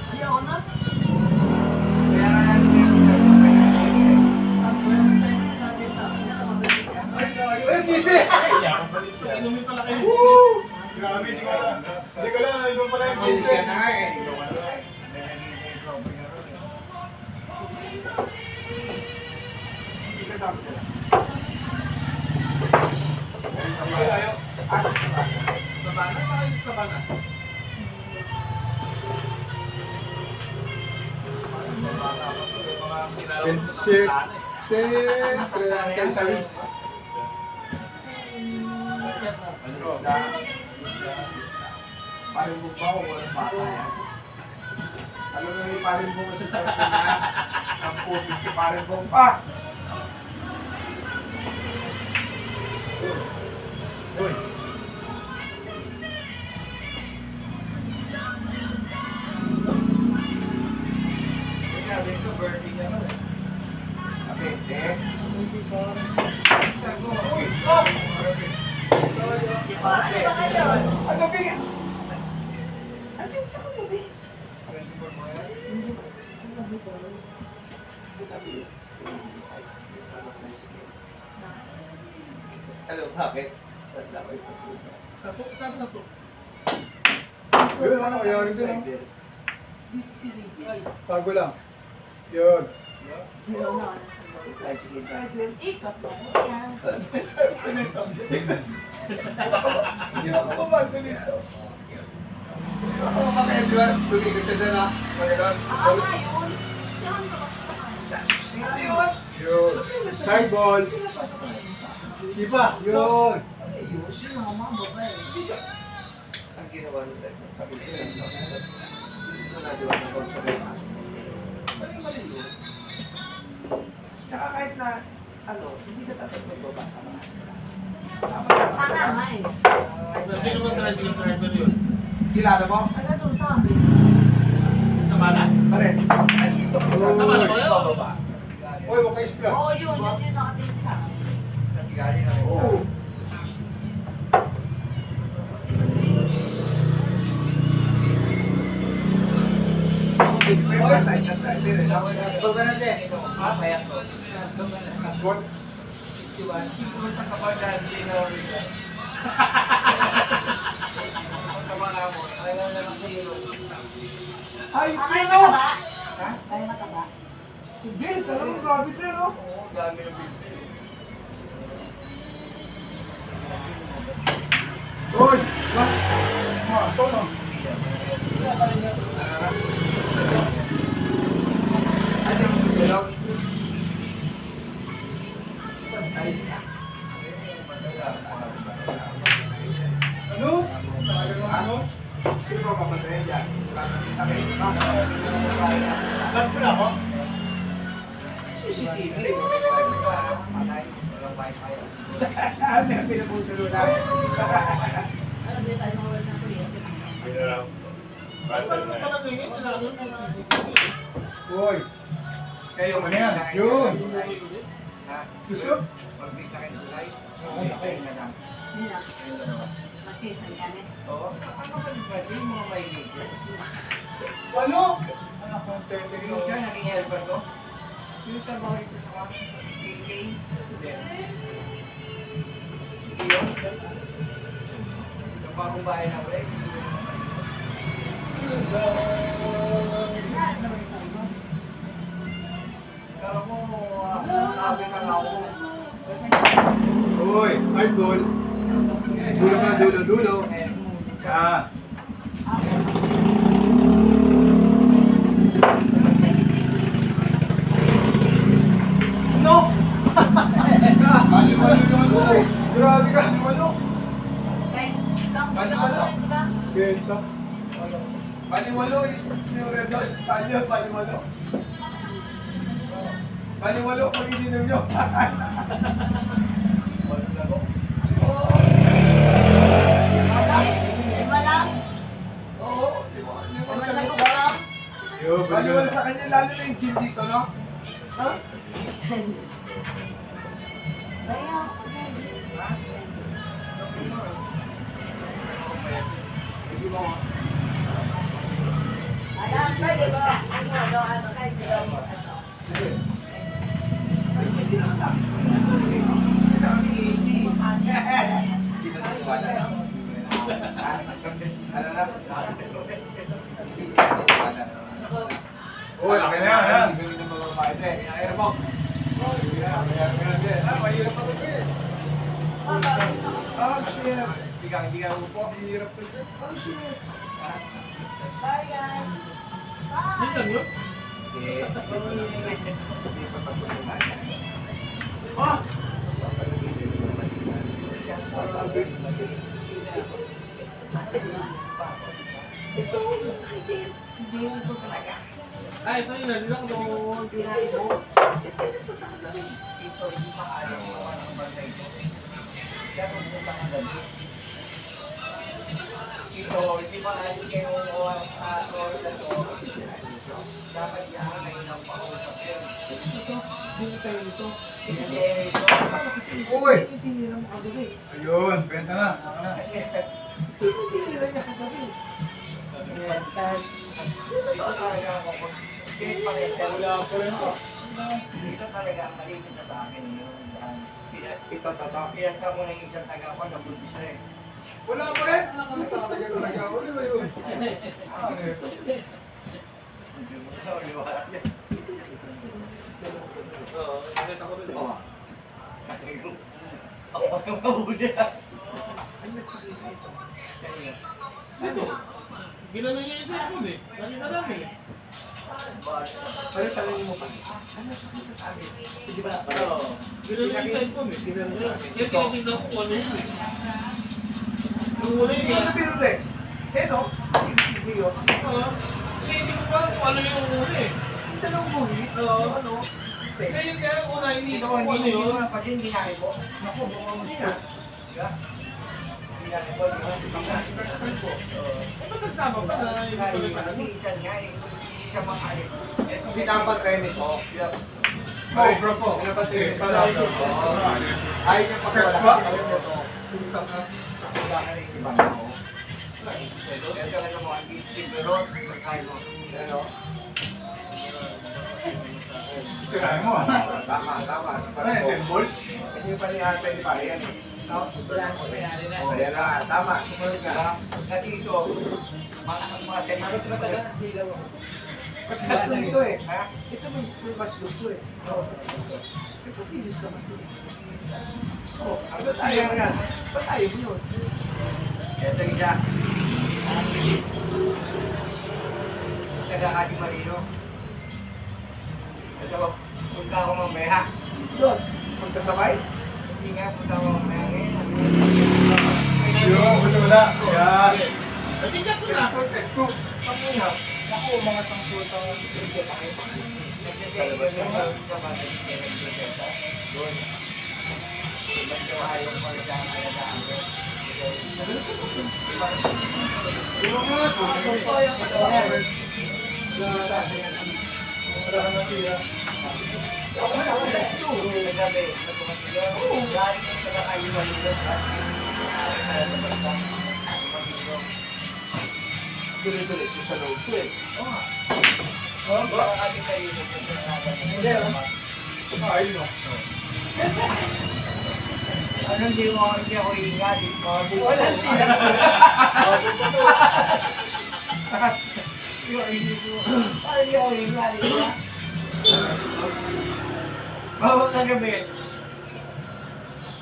Hindi ako na. Ay, kisi! Inumin pala kayo. Grabe, di ko lang. Di ko lang, doon pala yung kisi. Ayaw. Sabana, bakit sabana? Pensik. 36. Paring bumba o walang bata yan. Alam mo yung paring bumba sa person niya? Ang puti si paring bumba. Uy. Sabi ko, birthday niya naman eh. Kapente. Uy! Oh! Ano ba kayo? Ano pinga? Andun sa kagabi. Hello, bakit? Saan na to? Yun, ano kaya rin din, oh. Tago lang. Yun. Zero na. Ikot mo. Yan. Hindi ako kumbago nito. Ako maka-Edward, tumigil siya dyan ah. Mayroon. Ako nga yun. Yan. Hindi yun. Yun. Side ball. Di ba? Yun. Ayun, hindi siya. Ang ginawa nila, sabi nila, hindi ko nagawa ng konsumen. Mali yun. Tsaka kahit na, hindi ka dapat magbabasa ka. Tama eh. Sino ba tricycle driver yun? Kilala mo? Taga doon sa amin. Sa mana? Pare, nandito ko. Tama na ba yun? Bababa. Uy, huwag kayo splash. Oo, yun yung nakatingin sa amin. Oo. Ay, Ay, ano? mataba. Ay, mataba. Hindi, talagang grabe ito, no? Uy! Ito no. Ano? Ano? Sino ba mamatay dyan? Wala nang sakit. Last ko na ako? CCTV. Ano yung pinaputulo na? Alam din tayo mga ng kuryente. Yun na lang. Battle na. Parang ganyan, kailangan ng CCTV. Uy! Kayo, Ano yan? Yun! Ha? Gusto? Mag-meet na kayo ng live? Okay. Kayo na lang. Yun lang. Kayo na lang. Magtisan kami. Oo. Ano ba yung mga mahilig? Ano? Anak kong tete Yung siya, naging helper ko. Yung trabaho ito sa kami. KK. Hindi. Iyo. Sa bagong bahay na ulit. Lahat naman sa mo. Kala mo, sabi ka nga ako. Uy! Idol! Dulo ka na, dulo, dulo! Ah! No! Baliwalo yun. Grabe ka, baliwalo. Baliwalo. Genta! Baliwalo is yung red nose. Talyo, baliwalo. Baliwalo pag ininom nyo. Baliwalo. Oo. Lima lang. Oo. Lima lang ko lang. Yo, Baliwalo sa kanya, lalo na yung gin dito, no? Ha? Kaya, alam, pwede ba? Ano, kahit ano. Hindi lang sa akin. Hindi na wala. Ano na? Uy, akin na yan, yan! Hindi na mababayad eh. Ayaw mo. Mahirap pa rin eh. Shit. Hindi ka upo. Hirap pa rin. Oh, shit. Bye, guys. Yun lang yun? Hindi. Hindi pa pagpusunan. Ah! Hindi ko talaga. Ay, ito yun, nandito ako doon. Ito, hindi pa ayaw mo naman ang barangay ito. Kaya kung punta ka gabi. Ito, hindi pa ayos kayo oras na to. Dapat yan kayo ng pausap yun. Hindi tayo nito. Hindi ito. Uy! Tinira mo kagabi. Ayun, benta na. Ako na. Tinira niya kagabi. Ito talaga ako. Kahit pakita. Wala ko rin ako. Ito talaga ang malipit na sa akin yun. Ito, pinanta mo na yung isang taga ko, nabuntis na eh. Wala pa rin! Talaga. Uy, ba yun? Ano ito? Hindi mo na uliwala niya. Oo, nakita ko rin. Oo. Ako yung mahuli ah. Sino? Ginano niya yung cellphone eh. Nakita namin eh. Pero tanongin mo pa. Ano nakita sa amin? Di ba? Oo. Ganun yung cellphone eh. Yung tinitignan ko kung ano yun eh. Yung una yun eh. Pero eh. Eh no? Hindi yun. Oo. Inisip ko pa kung ano yung una eh. Tanong mo eh. Oo. Ano? Kaya yung kaya una, inisip ko kung ano Hindi yun. mo kasi hindi na mo. Naku, Hindi nga. hindi na mo. Eh, ba't nagsama pa na hindi ko nagsasabi? Minsan nga, hindi siya makalit. Pinapantay nito. Sobra po. Pinapantay nito. Palagi. Ayaw niya pagkawala. Ba? Ayaw niya to. Wala ka na yung iba mo. Kaya talaga mo, ang pero kaya mo. Ano? Kaya mo. Tama, tama. Ano yung 10 balls? Hindi pa ni Ate ni Pare yan. Wala ko mayari na. Oh, yan na. Tama. Sumunod ka. Kasi ito, mga salita. Mas gusto ito eh. Ha? Ito mas gusto eh. Ito pilis naman ito eh. Oh, ano tayo yan? Ba't tayo mo yun? Ito isa. Nagkakati marino. Ito, punta ako mamaya. Doon. Magsasabay? Hindi nga, punta ako mamaya ngayon. Yung, buto na. Yan. Natigat ko na. Ito. Pag-una, naku, mga tangsultang ito pa kayo. Kasi kayo sa mga doon. Medyo ayaw pa rin ang alagaan ko. Yung mga ito. Wala ka na tira. Tuloy-tuloy ito sa loob ko eh. Ay, no. Ano hindi mo kasi ako ingat? Wala Ano hindi ako ingat? Bawag na gabi.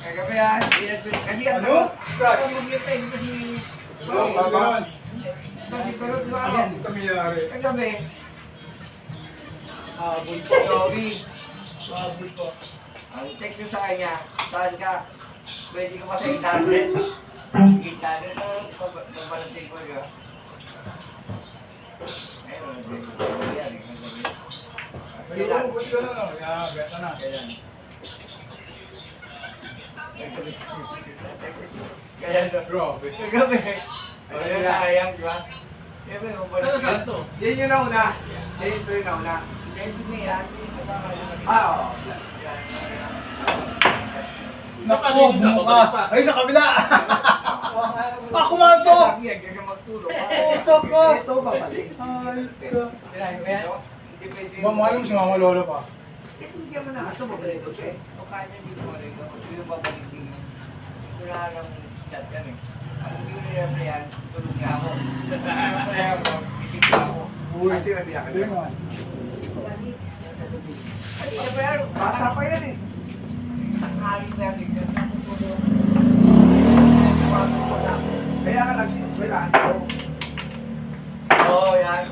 Kagabi ah, kasi Ano? Scratch. kasi Baba. kasi pero di ba ako? Ano kami yari? Kagabi, Habol po. Joey, Habol po. ang text ko sa kanya, saan ka? Pwede ko pa sa internet. Internet na, pabalating ko yun. Ayun, yan, kagabi. Ayun, buti ka na, no? Yeah, beta na. Kailan? Kaya Grabe. kagabi. Kaya sayang, di ba? Siyempre, mabalik. Ano saan to? Yan yung nauna. Yan yung ito yung nauna. Medyo may ate, nakakalimutan. Oo. Naku, bumuka. Ay, sa kabila. Ako man to. Sabi yan, kaya magtulog. Puto ko. Ito babalik. Ay, Hindi pwede. ba, mahal mo si Mama Lola pa. Hindi ka mo na. Ito babalik ito siya eh. O kanya dito mo rin. Ito yung babalik din. Wala nang chat yan eh. Ang hindi ko nila yan, tulog niya ako. Kaya ako, itig ako. Kasi nabiyak ka Ayun, na. man. Kanina pa yan. Bata pa yan eh. Tanghali na yan. Natutulog. Kaya ka lang sinisilaan ko. Oo, yan.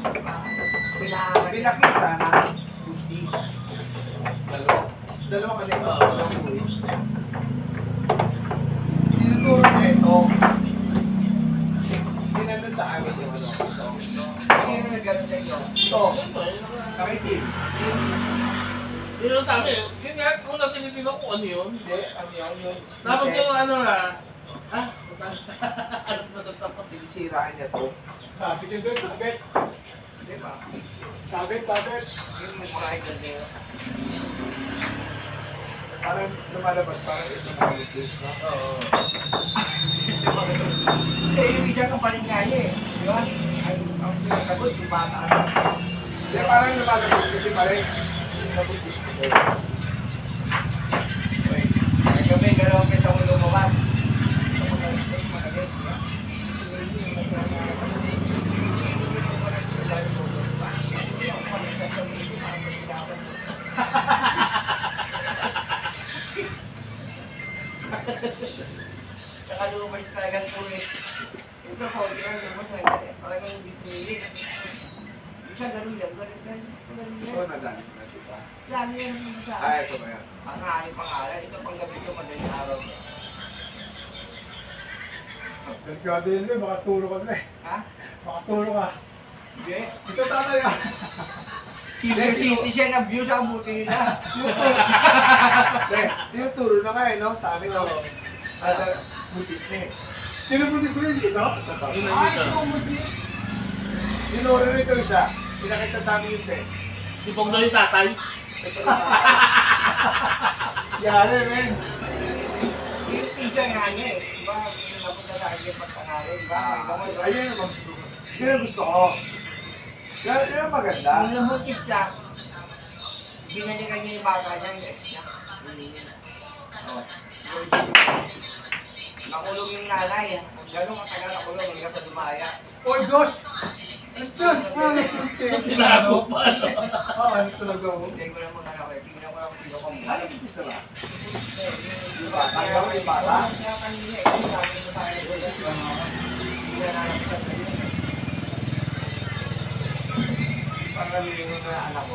Kailangan. Pinakita na buntis. Dalawa. Dalawa kasi ito. Tinuturo niya ito. Hindi nandun sa amin yung ano. Ito. Hindi mo nagkaroon sa inyo. Ito. Nakitin. Yun ang sabi. Yun nga, unang tinitignan ko ano yun. Hindi. Ano yun? Tapos yung ano na. Ah, ano matatapos? Sinisiraan niya to. Sabit yung girl, sabit. Di ba? Sabit, sabit. Yung mukha ka din. Parang lumalabas. Parang ito na buntis. Oo. Eh, yung isa ka pa rin nga niya eh. Di ba? Ang pinakagot, yung bata. Hindi, parang lumalabas kasi parang nabuntis ko. Kagabi, gano'n kita mo lumabas. Saka lumabas talagang tuloy. Ito po, hindi lang lumabas na talagang hindi tuloy. Isa ganun yan, ganun yan. Oo, nadali ko na isa. Lagi yan ang sa Ay, ito ba yan? Ang aking pangalan, ito pang gabi ko, madaling araw. Delikado yun, eh. Baka turo ka na eh. Ha? Baka turo ka. Hindi. Ito tatay ah. Silver City siya na view sa buti nila. Tinuturo na nga eh, no? Sa amin, no? Butis na eh. Sino buntis ko rin dito? Yun Ay, nandito. ito ang buntis. Tinuro na ito isa. Pinakita sa amin yun, eh. Si Pong daw yung tatay. Yari, men. Yung pinsan nga niya eh. Diba, napunta sa akin yung pagkangalan. Diba, may gamot. Ayun ang gusto ko. Yun ang gusto ko. Yan ang maganda. Nung nabutis na, binalikan niya yung bata niya, yung ex niya. Oh. Nakulong yung nanay. Gano'ng katagal nakulong, hanggang sa dumaya. Oy, Dos! Alas dyan! Tinago pa. Ano talaga ako? Hindi ko lang mga anak eh. Tingnan ko lang kung sino kong Ano butis na ba? Di ba? Ayaw ko yung bata? Kaya kanina eh. Sabi ko sa akin, hindi na nalapitan na yun. Para milingon na anak ko.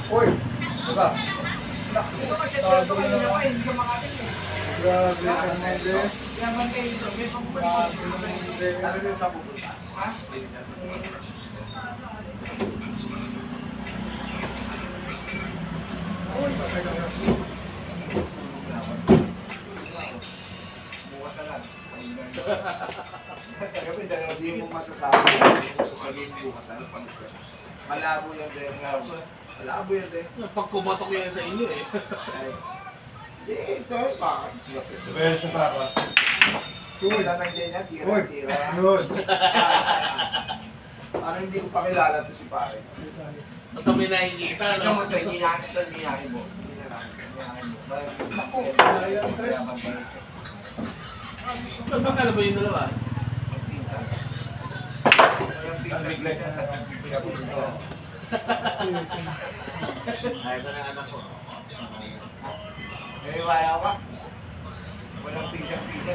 Oy! Diba? Ito kasi ito kanina ko eh. Hindi siya makating eh. Grabe ka naman din. Kaya bantay ito. May Grabe pagpupunta. naman din. Ano yung sa pupunta? Ha? Oy, patay ka na. Bukas na lang. Hindi mo masasabi. Hindi mo sasabihin bukas. Ano pang malabo yan din. Malabo yan din. Pag kumatok yan sa inyo eh. Ay. Hindi, ito eh. Bakit? Pero sa papa. Uy, sa nandiyan yan, Oy! tira-tira. Yun! Ano hindi ko pakilala to si pare. Basta may nakikita, Ikaw mo no? ito, hindi natin ito, hindi natin mo. Hindi na namin. Naku, Ayan, Tres. Magkakala ba yung dalawa? Ay, ito na anak ko. Eh, wala ka. Walang pisa-pisa.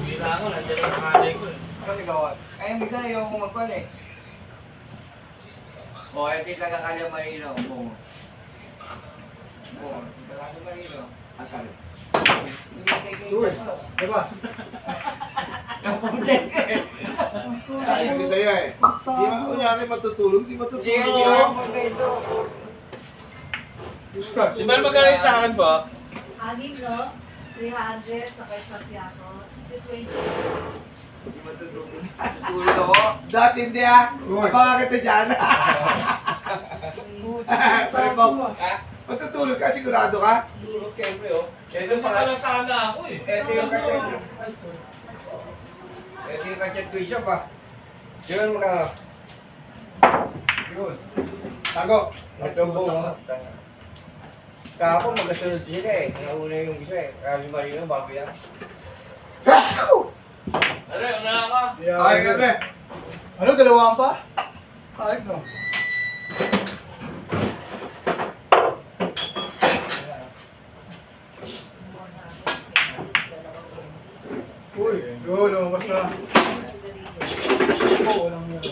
Uwi na ako, nandiyan ang panganay ko eh. Ano nagawa? Kaya minsan ayaw ko magpan eh. O, ito talaga kanya malinaw. Oo. Oo, talaga malinaw. Asan? Uy! Diba? Napunta ka eh. Ay, hindi sa'yo eh. Di ba, kunyari matutulog, di matutulog. Hindi, hindi yan. ako magpa ito. Scratch. Si Mel, magkano yung sa akin po? Anim, no? 300 sa kay Santiago's. 220. Di matutulog. Tulog ako. Dati hindi ah. Uy. Baka kita dyan. Pare po, Ha? matutulog ka, sigurado ka? Tulog siyempre oh. Ito Ito pa pala sana ako eh. Ito yung kachat. Ito yung kachat ko isa pa. Yun mga. Yun. Tago. Ito po. Kahapon magkasunod sila eh. Nauna yung isa eh. Kaya Marino, bago yan. Ano, una ka. Okay, gabi. Ano, dalawaan pa? Ay, no. Uy, yun, lumabas na. Oo, walang yun.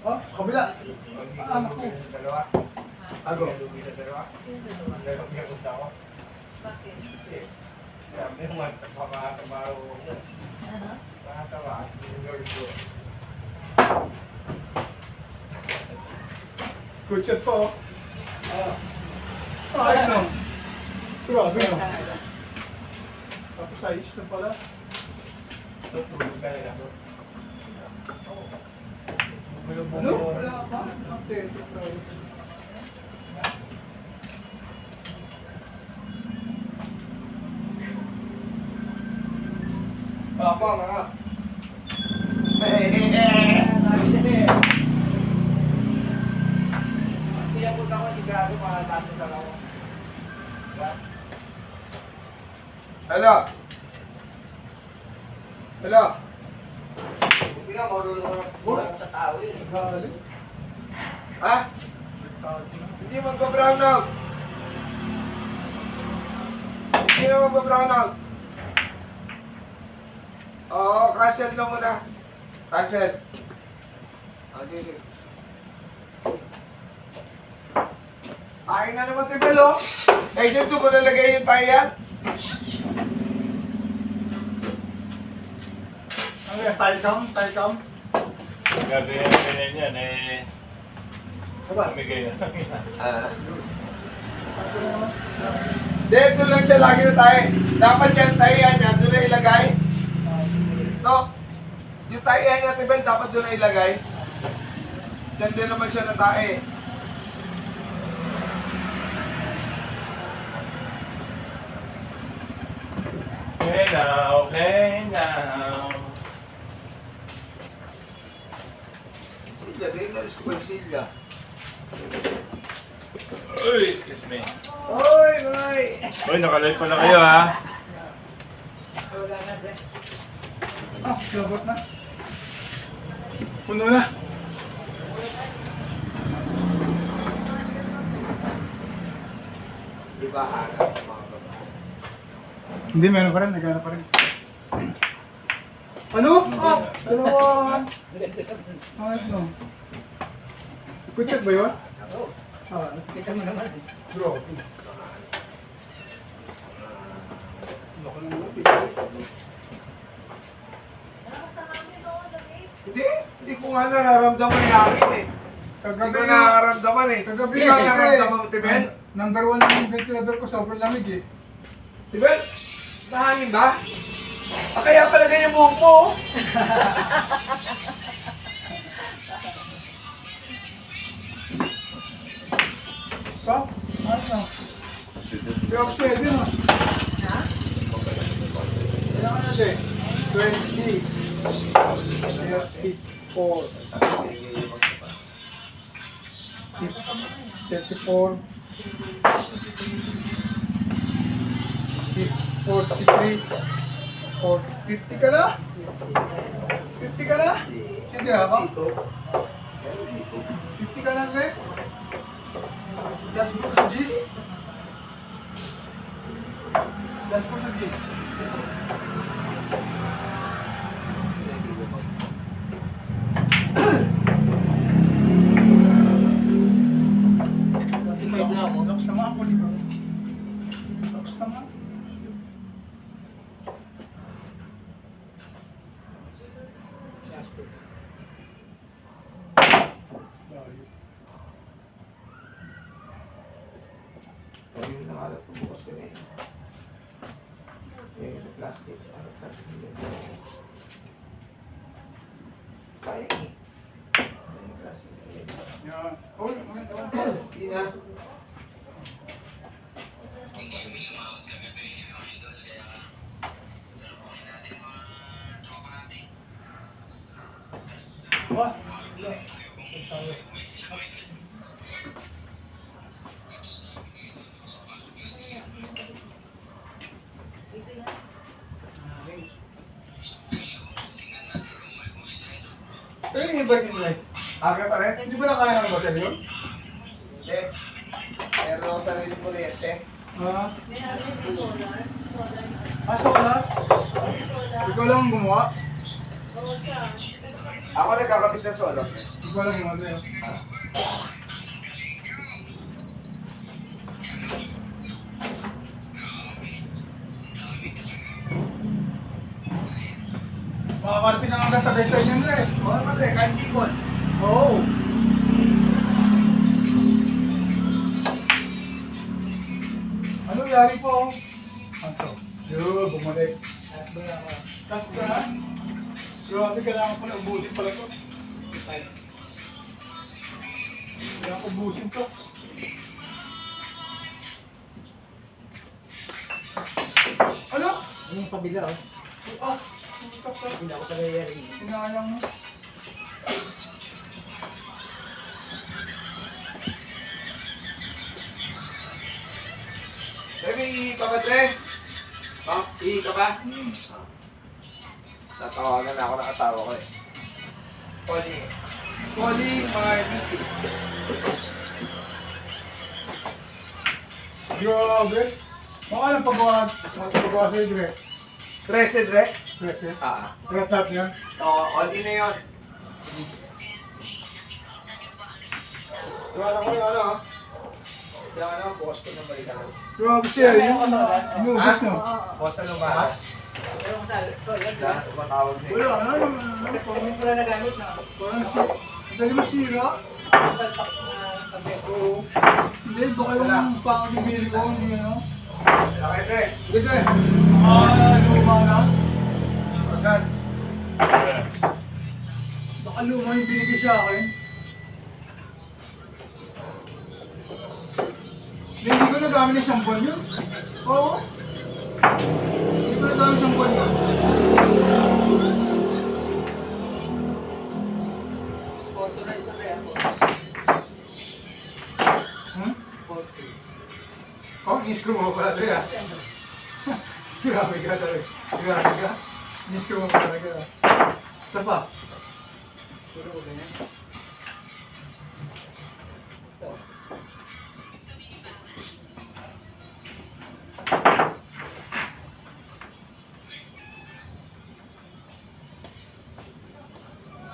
Oh, kabila. Ah, naku. Dalawa. Tago. Lugi sa dalawa. Dalawa pinapunta ako. Bakit? Sabi mo, makakabaro ko. Ano? Makakatawa. Yung Lord ko. Good shot po. Ay, no. Grabe, no. Tapos ayos na pala. Tulog ka na ako. Ano? Wala pa? Update. Apa, mga. Pinapunta ko si Gago para Hello? Hello? Hindi nga, marunong sa tao yun. Galing. Ha? Hindi magpa-brown out. Hindi na magpa-brown out. Oo, cancel lang muna. Cancel. Okay. Akin na naman tibel, oh. Section 2 mo nalagay yung tayan. Ano yan? Tie cam? Ganyan yan eh. Diba? Bigay na lang yan. Dito lang siya lagi na tayo. Dapat yan, tayan niya, doon na ilagay. No? Yung tayan niya, tibel, dapat doon na ilagay. Diyan din naman siya na tae. Okay now. Ilagay na rin sa konsilya. Uy, excuse me. Oy, oy! Uy, nakalive pala kayo ha. Ah, labot na. Puno na. Di ba hanap mga babae? Hindi, meron pa rin. Nagana pa rin. Ano? Ah, dalawa. Ayos no. Good check ba yun? Ah, kita mo naman. Bro. Loko ng lapit. Hindi ko nga nararamdaman yung akin eh. Hindi ko nararamdaman eh. Kagabi Hindi ko nararamdaman mo, Tibel? Number 1 lang yung ventilador ko, sobrang lamig eh. Tibel, nahangin ba? Ah, kaya pala ganyan buhok mo. Oh. So, ayos na. Pero pwede no. Ha? Kailangan natin. 20. 34. 34. 43. 50 ka na? 50 ka na? Hindi na ba? 50 ka na, Andre? Dashboard sa G's? Dashboard sa G's? Lakas naman ako, di ba? Lakas naman. Ayun na nga lang bukas ko na eh. Yung plastic. Ano plastic yun? Kaya eh. Yung plastic na yun. Yan. Uy, Hindi na. Wah. Pero yung battery light, Aga pa rin? hindi ba na kaya ng battery yun? Hindi. Meron ako sarili kuryente. Ah, May ano yung solar? solar? Ikaw lang ang gumawa? Oo siya. Ako nagkakabit ng solo. Ikaw lang gumawa yun. Makakarating ang agad tayo niyan rin. Oo naman eh, kahit di ko. Oo. Anong yari po? Anto? Yun, bumalik. Tapos ka na? Grabe, kailangan pala ubusin pala to. Kailangan ubusin to. Ano? Yung kabila, oh. Ah, Hindi ako talaga yan. Hinayang mo. Sabi, papadre. Oh, ihi ka ba? Tatawagan ako ng asawa ko eh. Polymarmesis. Grabe. Baka lang pagawa sa'yo, Dre. 13, Dre? Kasi, Ah. yan. Oo, only na yun. Iwanan ko yung ano, ha? Yung ano, bukas ko ng balita. Grabe siya, yung inubos no. Bukas ano ba? Tumatawag na Wala, ano, parang dali mo sira. Oo. Hindi, baka yung pangabibili ko, hindi ano. Okay, Dre. Hindi, Dre. Luma na. Agad. Baka luma yung binigay sa akin. Hindi ko nagamit ng isang buwan yun. Oo. Hindi ko nagamit ng buwan yun. Hmm? Oh, in-screw mo pala ito ah. Grabe ka talaga. Grabe ka. In-screw mo pala talaga. Isa pa.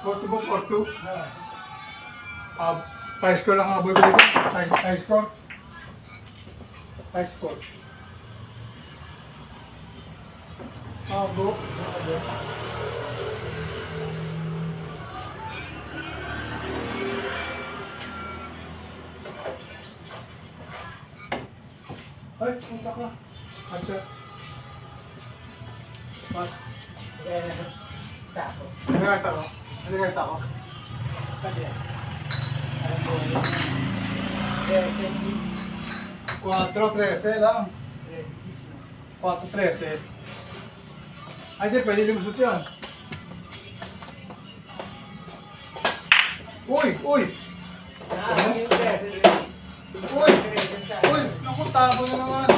Porto ba Porto? Size ko lang ang bibili ko. Size ko. Size ko. Abo. Ay, punta ka. Ate. Mas. Ano nga ako? Ano nga ako? 4.13 lang. 4.13. Ay, di, pwede lumusot yan. Uy! Uy! Uy! Uy! Naku, tabo na naman.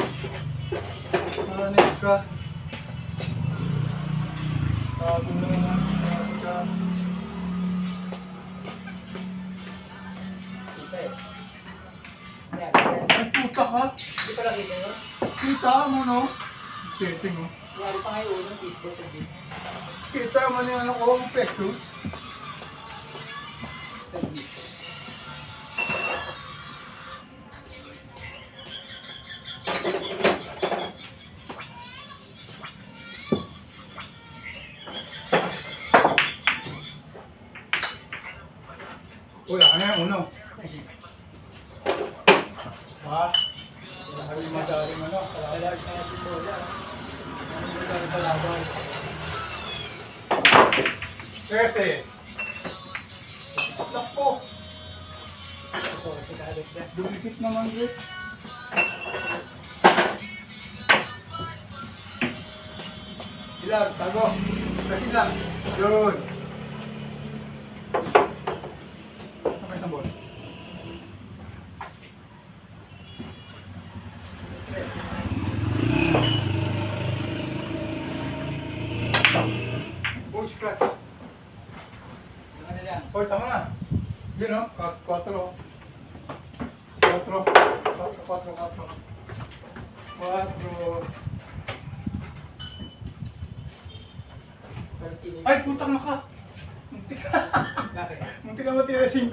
Naranig ka. Tabo na naman. Naranig ka. Ay, puta ka. Hindi pa lang kita yun. Kita mo, no? Dating, oh. Yari pa ngayon unang Facebook sa gym. Kita mo yung ano ko, ang pectus. Sa gym. Wala ka na yung uno. Ha? Wala ka rin madaling ano. Kailangan na natin po yan. Wala ka rin palaban. Kasi, lakpo. Ito, si Carlos na. Dumikit naman rin. Ilang, tago. Kasi lang. Yun. Sampai sambol. Oh, scratch. Yung ano lang. Hoy, tama na. Yun o, 4. 4. Pero sino yun? Ay, putang na ka. Muntik ka. Bakit? Muntik ka matira 5.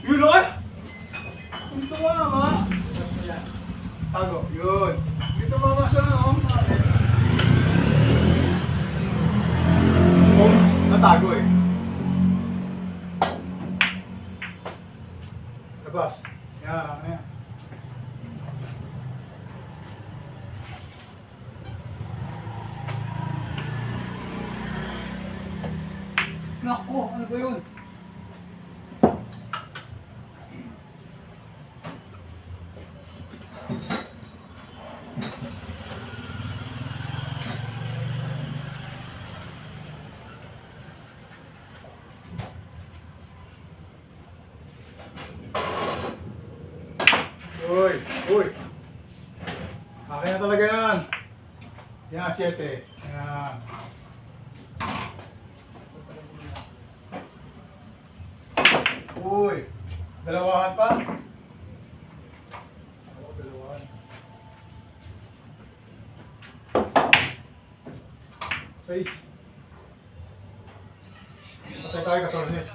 Yun o eh. Ang tuwa ba? Tapos mo lang. Tago, yun. Dito ba ba siya, no? Oh, natago eh. Labas. Yan, ano yan. Naku, ano ba yun? Uy! Uy! Akin na talaga yan. Yan, 7. Yan. Uy! Dalawahan pa? Oo, dalawahan. Seis. Patay tayo, 14.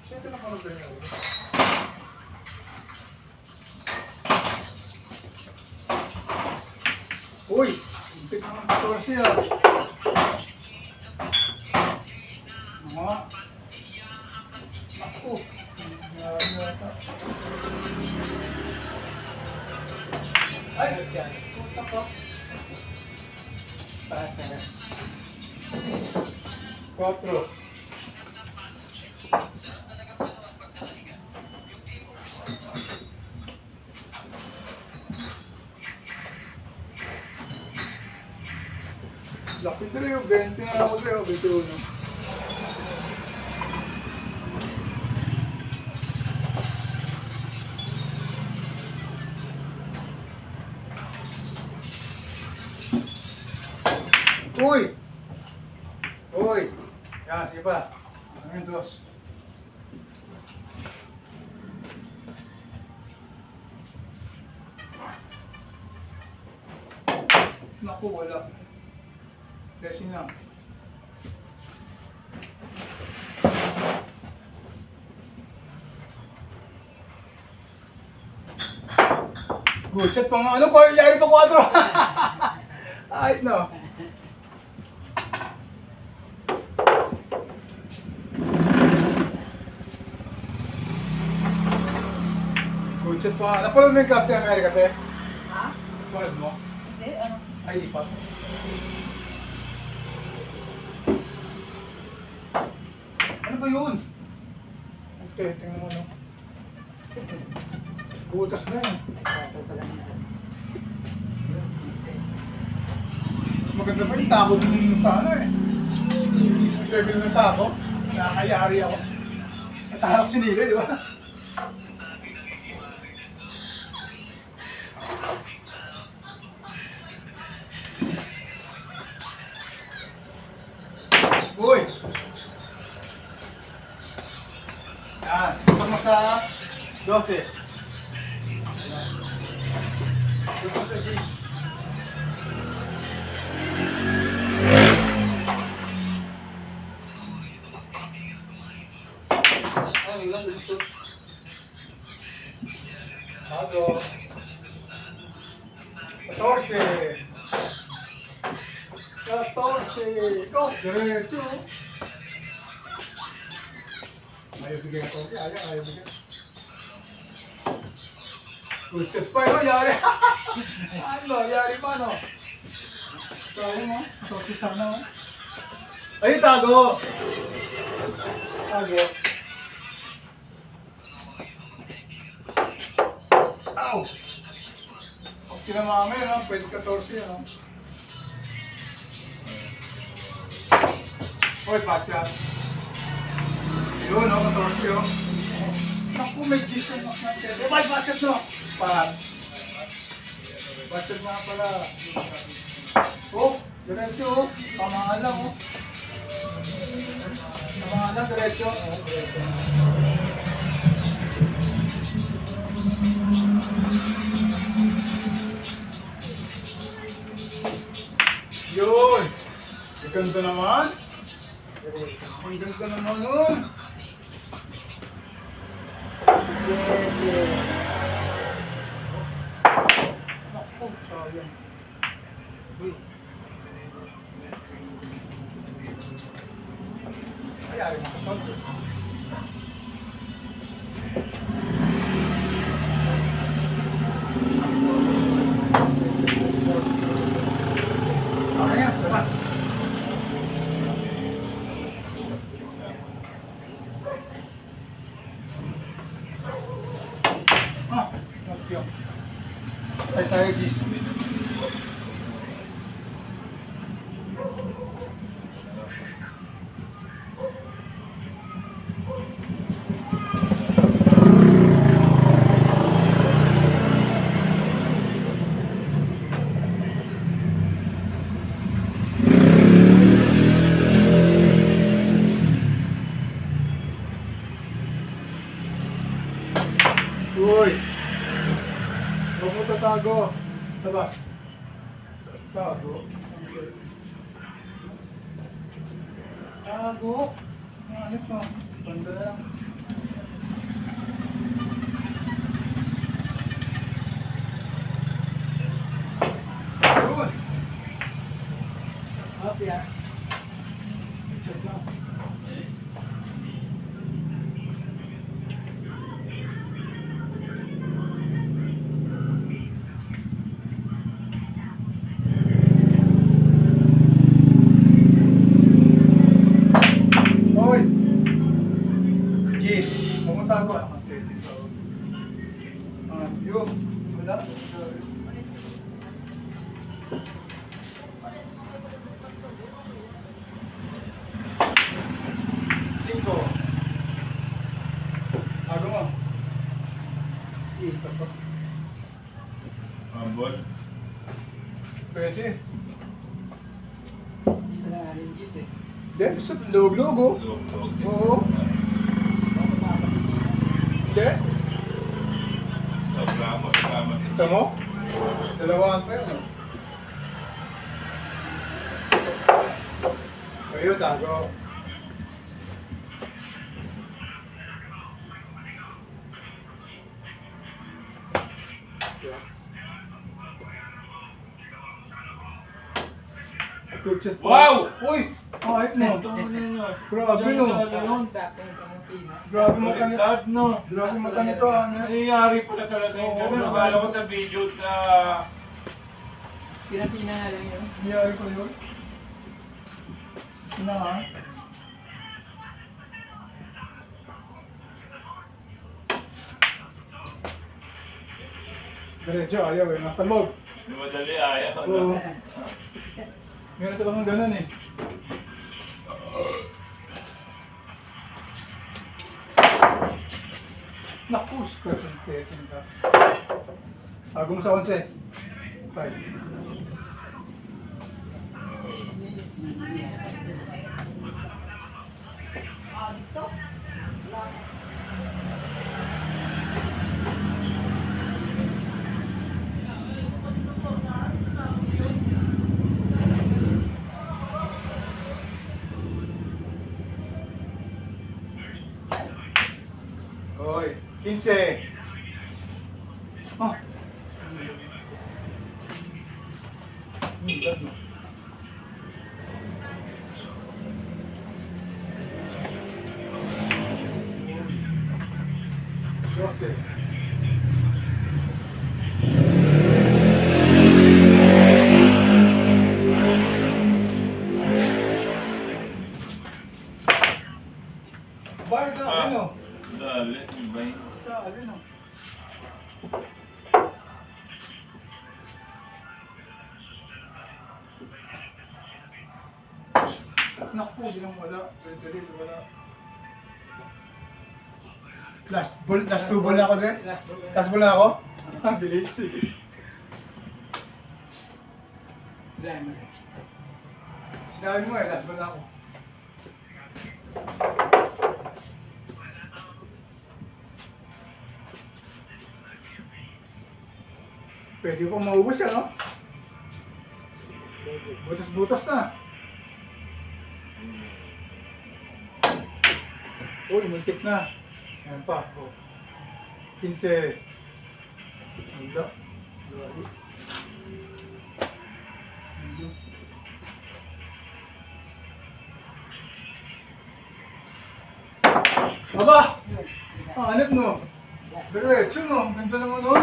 Siyempre na pala ganyan. Uy! Hindi ka ng 14 ah. Mga. Naku. Nangyari yata. Ay! Puta ko. Taas na yan. 4. Laki din yung 20 na ako rin, 21. Uy! Uy! Yan, sige pa. Ano yung 2? Naku, wala. Kasi na. Good shot pa nga. Ano ko? Yari pa 4. Ay, no. Good shot pa nga. Napanood mo yung Captain America, te? Ha? Napanood mo? Hindi, ano? Ay, di pa. Ano ba yun? Okay, tingnan mo no. Butas na yun. Mas maganda pa yung tako dun sa ano eh. Yung level ng tako. Nakakayari ako. Natahak si Nila, di ba? Uy! Yan, ipag mo sa 12. Ipag mo sa 10. Ano lang, gusto. Bago. 14. 14. Go! Diretso. Ayaw bigay ako. Ayaw bigay. Good shot pa yun. Yari. Ano? Yari pa no? Sabi mo. Torsi sana. Ay, tago. Tago. Ow! Okay na mami, no? Pwede 14, no? Hoy, patya. Yun, no? 14, oh. Naku, may G's yung natin. Eh, patya, no? Patya nga pala. Oh, diretso, oh. Tamaan lang, oh. Tamaan lang, diretso. Oh, diretso. Yun! Ang ganda naman! Ang ganda naman nun! Naku, sayang. Uy. Ayari mo kapag. Okay yan, labas. Thank you. Tayo, Gis. Labas. Tago. Tago. Ano pa? Banda na lang. Yun. Happy ah. Check lang. Hoy! Gis, pumunta ko. Yun. Wala. Cinco. Ako mo. Ito pa. Ambol. Pwede. Gis na lang rin gis eh. Hindi, sa log-logo. Log-log. Oo. Hindi. Reklamo. Ito mo? Dalawaan pa yun. Kayo, tago. Wow! Uy! Kahit mo. Grabe no. Saktong pamangkin. Grabe mo kanito. Baliktad, no? Grabe mo kanito. Ano? Nangyayari pala talaga yung Oo, gano'n. oo. Akala ko sa video na Pinapina nga lang yun. Nangyari ko yun. Na ha? Diretso, ayaw eh. Natalog. madali ayaw. Oo. Ganito lang ang ganun eh. Naku, scratch and petting ka. Agong sa 11. Five. Hoy, 15. Ah. Dad mo. Doce. Bayad na, ano? Dali, bay. Dali na. Naku, di lang wala. Dali, wala. Last two ball na ako, Dre? Last ball na ako? Ang bilis. Sinabi mo eh, last ball na ako. Pwede ko pang maubos yan, no? Butas-butas na. Uy, muntik na. Ayan pa. Oh. 15. Handa. Grabe. Aba! Hanip no? Diretso no? Ganda naman no?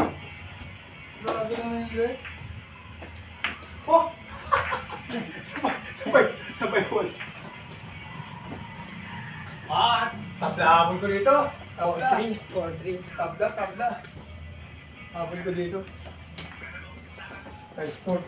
Grabe naman yung Dre. Oh! Sabay wall. Ah! Tabla habol ko dito. Tabla. 4-3. Tabla. Habol ko dito. High score.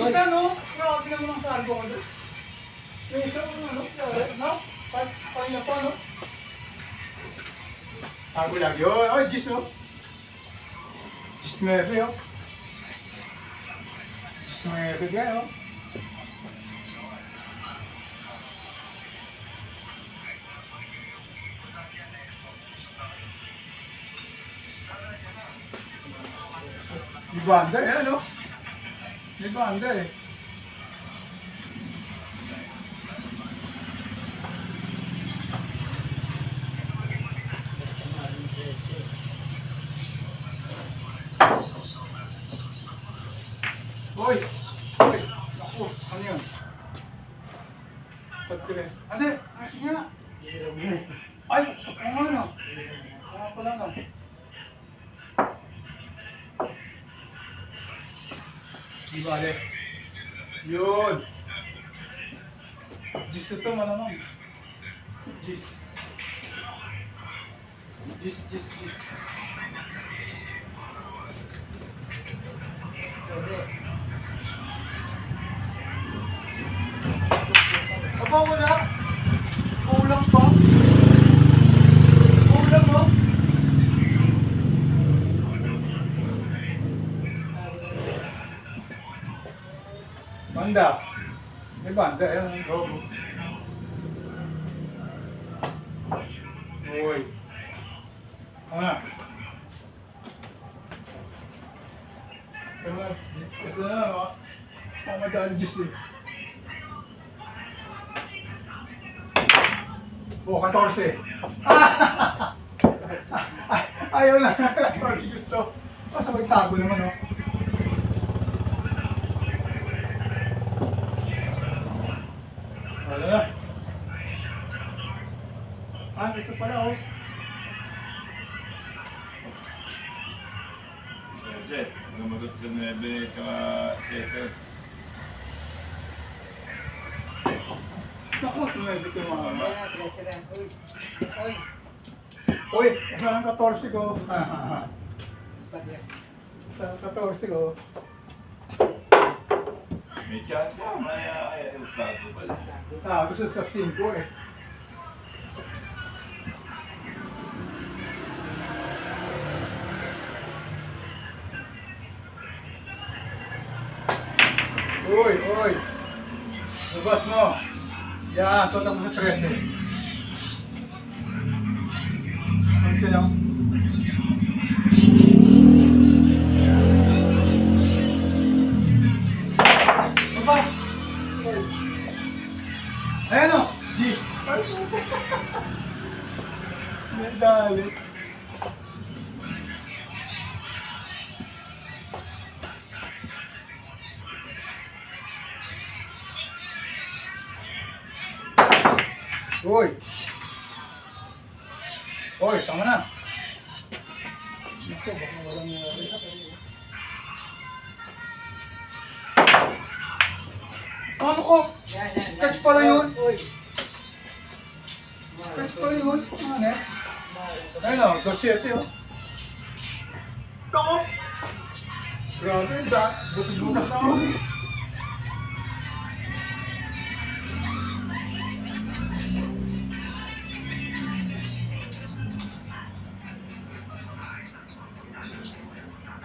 Isa, no? Grabe naman ang saldo ko doon. May isa, ano? No? Pahinga pa, no? Ako lagi, oh. Ay, Gis, no? Gis 9, oh. Gis 9 ka, oh. Di banda eh, ano? Di banda eh. Hoy! Hoy! Naku, ano yun? Pagkire. Ate! Ayos nga! Ay! Ang ano? Ang pala na. Di bale. Yun! Gis ko ito, malamang. Gis. Gis. Aba, wala. Kulang pa. Kulang, no? Banda. May banda, yan. Go. Uy. Ano na? Ito na, no? Pamadali Diyos eh. Oh, 14. Ayaw na. 14 gusto. Basta may tago naman, no? Wala na. Ah, ito pala, oh. Siyempre, lumagot sa 9 ka 7. Naku, tumibig yung mga. Uy, saan ang 14 ko? Saan ang 14 ko? May chance yan, may bago pala. Ah, gusto sa 5 eh. Uy! Lubas mo! Yan, total mo sa 13. Ano siya lang? Aba! Ayan o! Gis! Medali. Uy! Uy, tama na! Naku, baka walang ano ko? Catch pala yun! Catch pala yun! Ano eh? Ayun o, 2-7 o. Kako! Grabe, butas-butas na ako.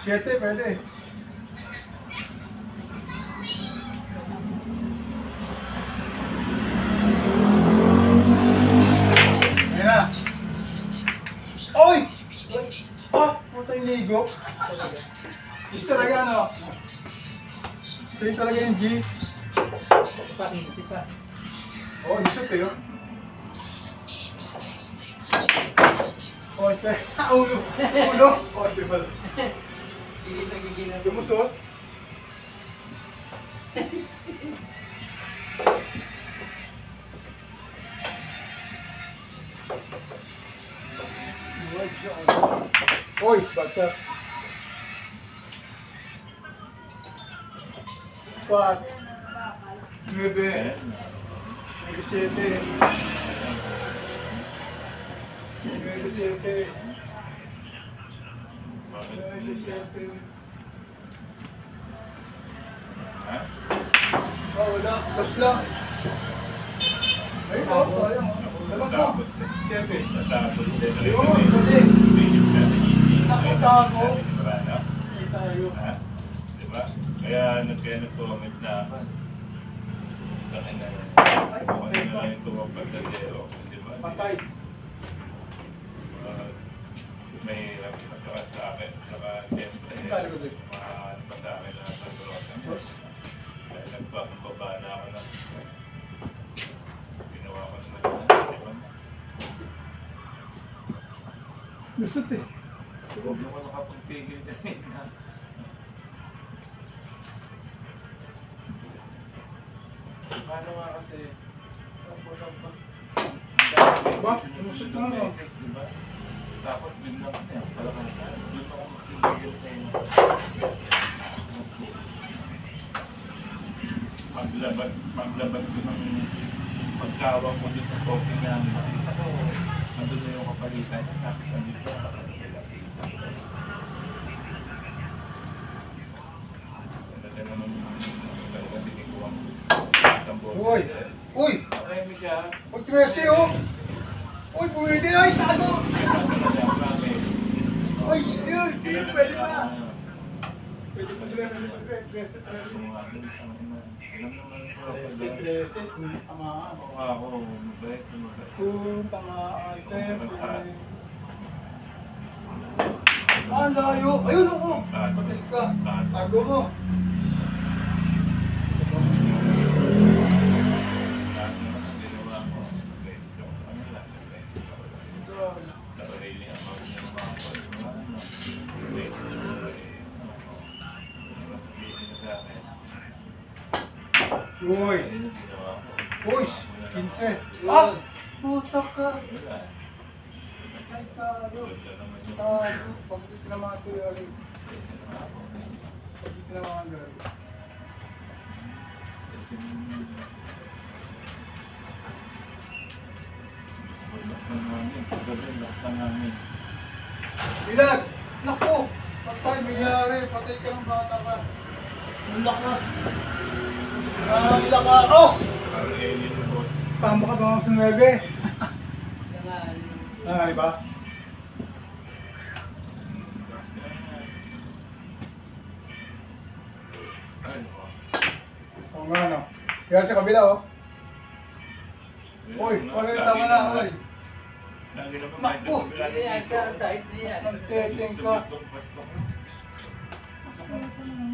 Siete, pwede. Ayan na. Oy! Ah, puta yung ligo. Gis talaga, ano? Sa'yo talaga yung gis. Oh, isot eh, oh. Oh, siya. Ulo. Ulo. Oh, diba? Lumusot. Oy, bagsak. Pat. 9. 7. 9. Bakit? 9. Ha? Oh, wala. Tapos lang. Ayun o, ayun o. Labas mo. Natapos. Siyempre. Natapos din. Yun, pwede. Nakita ako. Marana. Ay tayo. Ha? Diba? Kaya nag-comment na ako. Bakit na yan? Bakit na lang ito ang pagdadero? Diba? Patay. Mahirap na sa akin. Saka siyempre, Kali ko din. mahaan pa sa akin na pag-rosa niya. Kaya nagpapababa na ako ng ginawa ko naman yan. Diba? Lusot eh. Huwag mo nakapagpigil dyan. Paano nga kasi? Ba? Lumusot na ano? Diba? Tapos biglang talagang doon ako magpipigil sa inyo. Maglabas ko ng pagkawang ko dito sa coffee namin. Ako, nandun na yung kapalitan niya. Tapos nandun siya. Talaga naman talaga tinikuha ko. Uy! Uy! Okay, Mika. Uy, 13 oh! Uy, pwede ay! Tago! Uy, yun! Hindi, pwede ba? Pwede pa 13. Tamaan. Ako, mabait, mabait. Kung tamaan, 13. Ah, layo! Ayun ako! Patay ka! Tago mo! Lahat naman ang ginawa ko. Mabait ko sa kanila. Mabait ko sa kanila. Sarili ang mga ginawa ko. Mabait ko sa sabihin na sa akin. Uy! Ayun ang ginawa ko. Uy! 15! Ah! Putak ka! Wala. Ay, tayo! Wala naman yung Tayo! Pag di tinamaan ito yari. ako. Pag di tinamaan yari. Laksan namin. Paggabi, laksan namin. Ilag! Naku! Patay, nangyari. Patay ka ng bata ka. Ang lakas. Ang lakas. Oh! Parang alien na boss. Tama ka ba sa 9? Ah, iba? Ay, Oo nga, no? Yan sa kabila, oh. Uy, tama na, uy. Lagi na pa Naku! Nagteting Nagteting ka.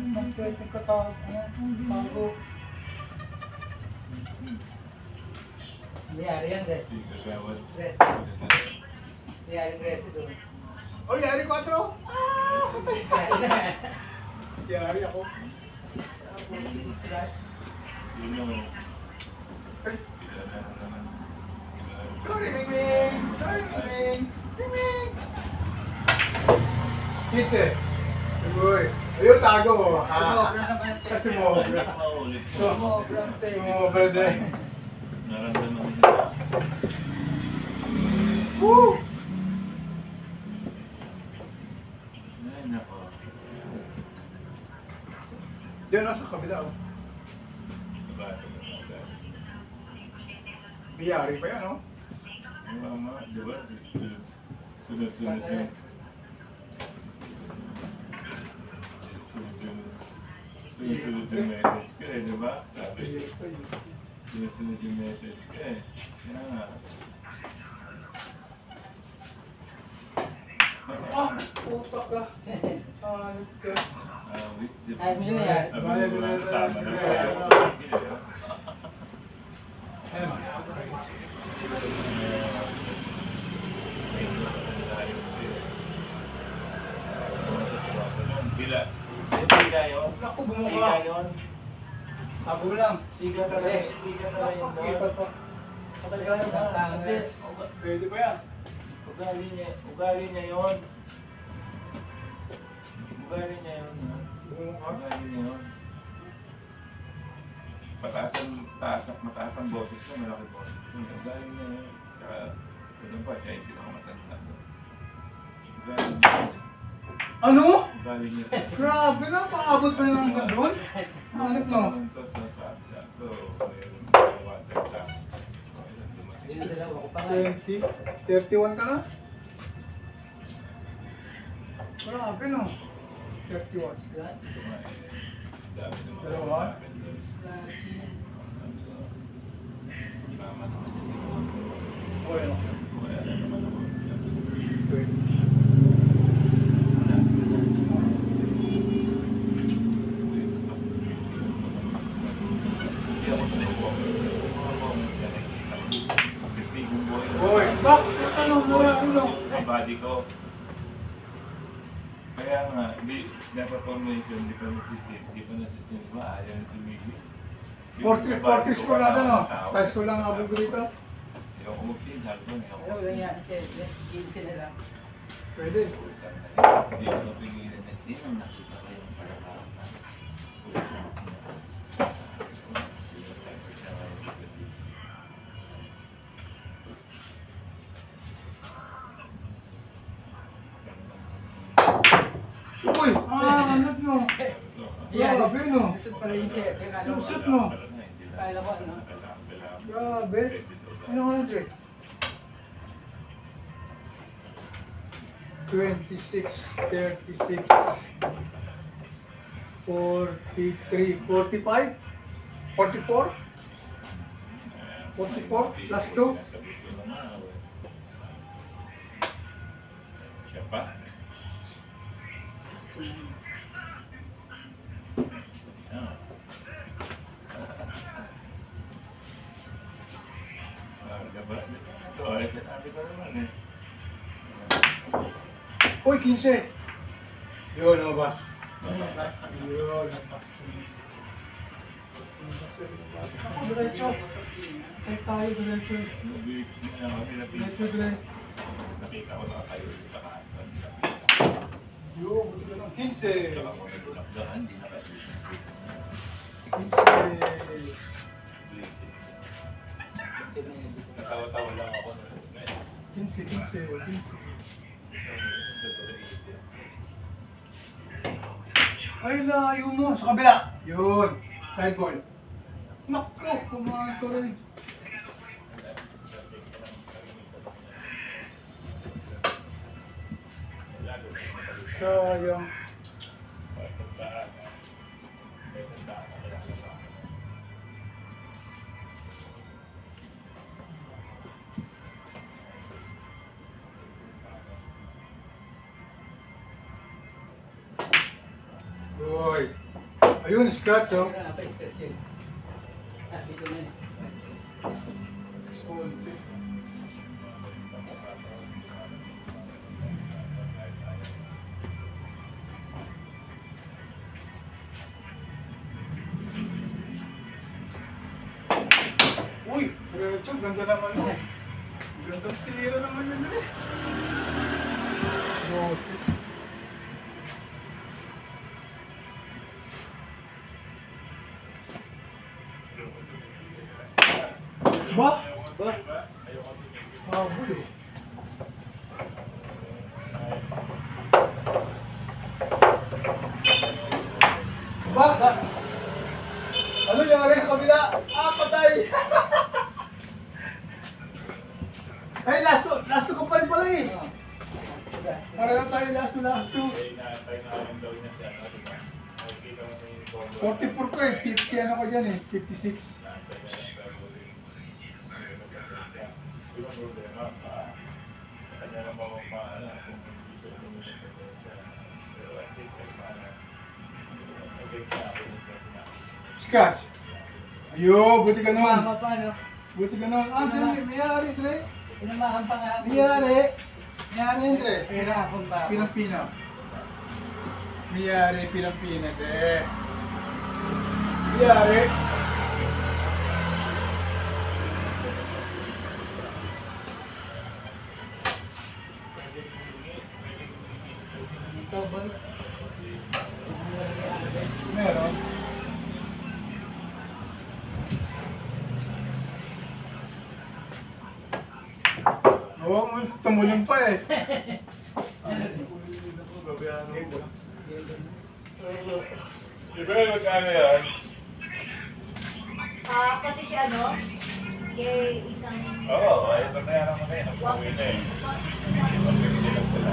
Nagteting ka tago. Tago. Nangyari yan, Red. Red. Nangyari Red doon. Oh, yari 4! Nangyari na. Yari ako. Yun yung Ay, kilala ko naman. sorry, Ming! Sorry, Ming! Ming! Kitse! Uy! Ayun, tago! Kasi mo. Maulit. Sumobra din. Naramdaman ko nila. Woo! Ay, nako. Diyan nasa kabila, oh. Nabasa ko na agad. May yari pa yan, oh. Mama, di ba? Sunod-sunod yun. Sunod-sunod yung message ko eh, di ba? Sabi ko, sunod yung message ko eh. Kaya nga. Ah! Putak ka! Hanip ka! Di ba? Ay, yun na yan. Sabi ko, tama na ba? Ayun. Bila. Siga yun. Naku, Siga bumuka! yun. Tago lang! Siga talaga. Siga talaga yun. Ipat pa. Talaga yun. Kasi, Pwede pa yan. ugali niya yun. Ugali niya yun. Bumuka. Ugali niya yun. Mataas ang boses ko, malaki boses ko. Ugali niya yun. Kaya, ganun pa, siya yung pinakamatanda. Ugali niya yun. Ano? Ugali niya yun. Grabe na, paabot pa yung hanggang doon? Hanip no? Ang tos na sa water tank. Yung dalawa ko pa nga. 20, 31 ka na? Marami no? 31. Dalawa? Okay no? 20. Hoy, bakit ano ano? Ang body ko. Kaya nga, na-formation, di pa nasisit, di pa nasisit, ayaw na tumigil. 40 score na no? High school lang abog dito? Yung umuksin, sabi ko, Ano lang yan siya? 15 na lang. Pwede. hindi ko napigilan. Sinong nakita ko yung parang Uy! Ano no? Grabe no? Gusto pala yung siya. Yung ano. Lusot no? Kala ko ano. Grabe. Ano ko na, Dre? 26, 36, 43, 45, 44, 44, plus 2. Siya pa? Ah. Diba? Ito, ay sinabi ko naman eh. Uy, 15. Yun, lumabas. Yun, lumabas. Ako, diretso. Ay, tayo, diretso. Diretso, diretso. Nakita ko na kayo sa kanan. Yun, buti ka lang. 15. Saka ko nagdakdakan, di nakasisa. 15. Natawa-tawa lang ako. 15. Ay, layo mo. Sa kabila. Yun. Side ball. Naku, kumato rin. Sayang. Uy. Ayun, scratch oh. Wala na pa scratch yun. Dito na yung scratch. 11. Uy, diretso, ganda naman oh. Gandang tira naman yun eh. Rote. Ba? Ba? Habol eh. Ba? Ano nangyari sa kabila? Patay! Ay, last ko pa rin pala eh. Pareho tayo last to. 44 ko eh, 50 ano ko dyan eh, 56. Scratch. Ayo, buti ka nun. Mama pa, no? Buti ka nun. Dre, mayari, Dre. Inamahan pa nga. Mayari. Mayari yun, Dre. Pera akong pa. Pinang-pina. Mayari, pinang-pina, Dre. Mayari. Ito ba? Meron. Oo, tumulong pa eh. Di ba magkano yan? Pati si ano? Kay isang... Oo, ay babayaran mo na yun. Uwi na eh. Pagpili lang sila.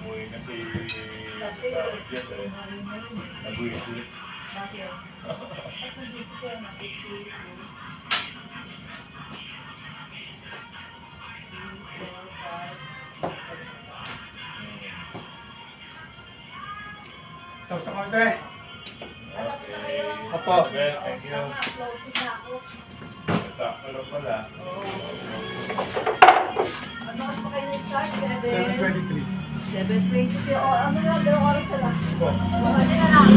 Uwi na si Sargent eh. Nag-wishlist. Bakit? Tapos ako ito eh. Tapos na kayo. Apo. Okay, thank you. Tama, closing na ako. Sakto lang pala. Ano oras pa kayo nag-start? 7:23. 7:22. O, ano na, 2 oras na lang. Opo. Ano na lang.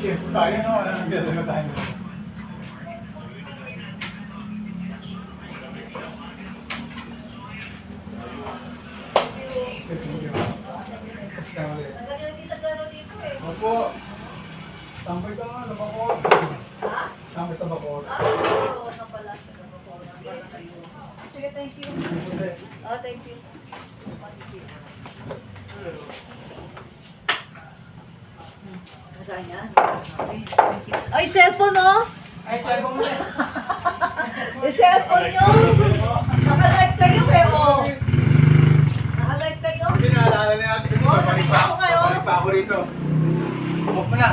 Okay, tayo no? Ano nagdadala tayo? Thank you. Tama ulit. Tagal yung tagal dito eh. Opo. Tambay ka nga, labakot. Ha? Tambay sa bakot. Oo, na pala. Sige, thank you. Puti. Oh, thank you. Nasaan yan? Okay, thank you. Ay, cellphone oh! Ay, sabi mo na. Yung cellphone nyo! Naka-live kayo eh, oh! Naka-live kayo? Hindi naalala na natin kasi Oo, babalik nakita ko kayo. pa ako rito. Huwag mo na.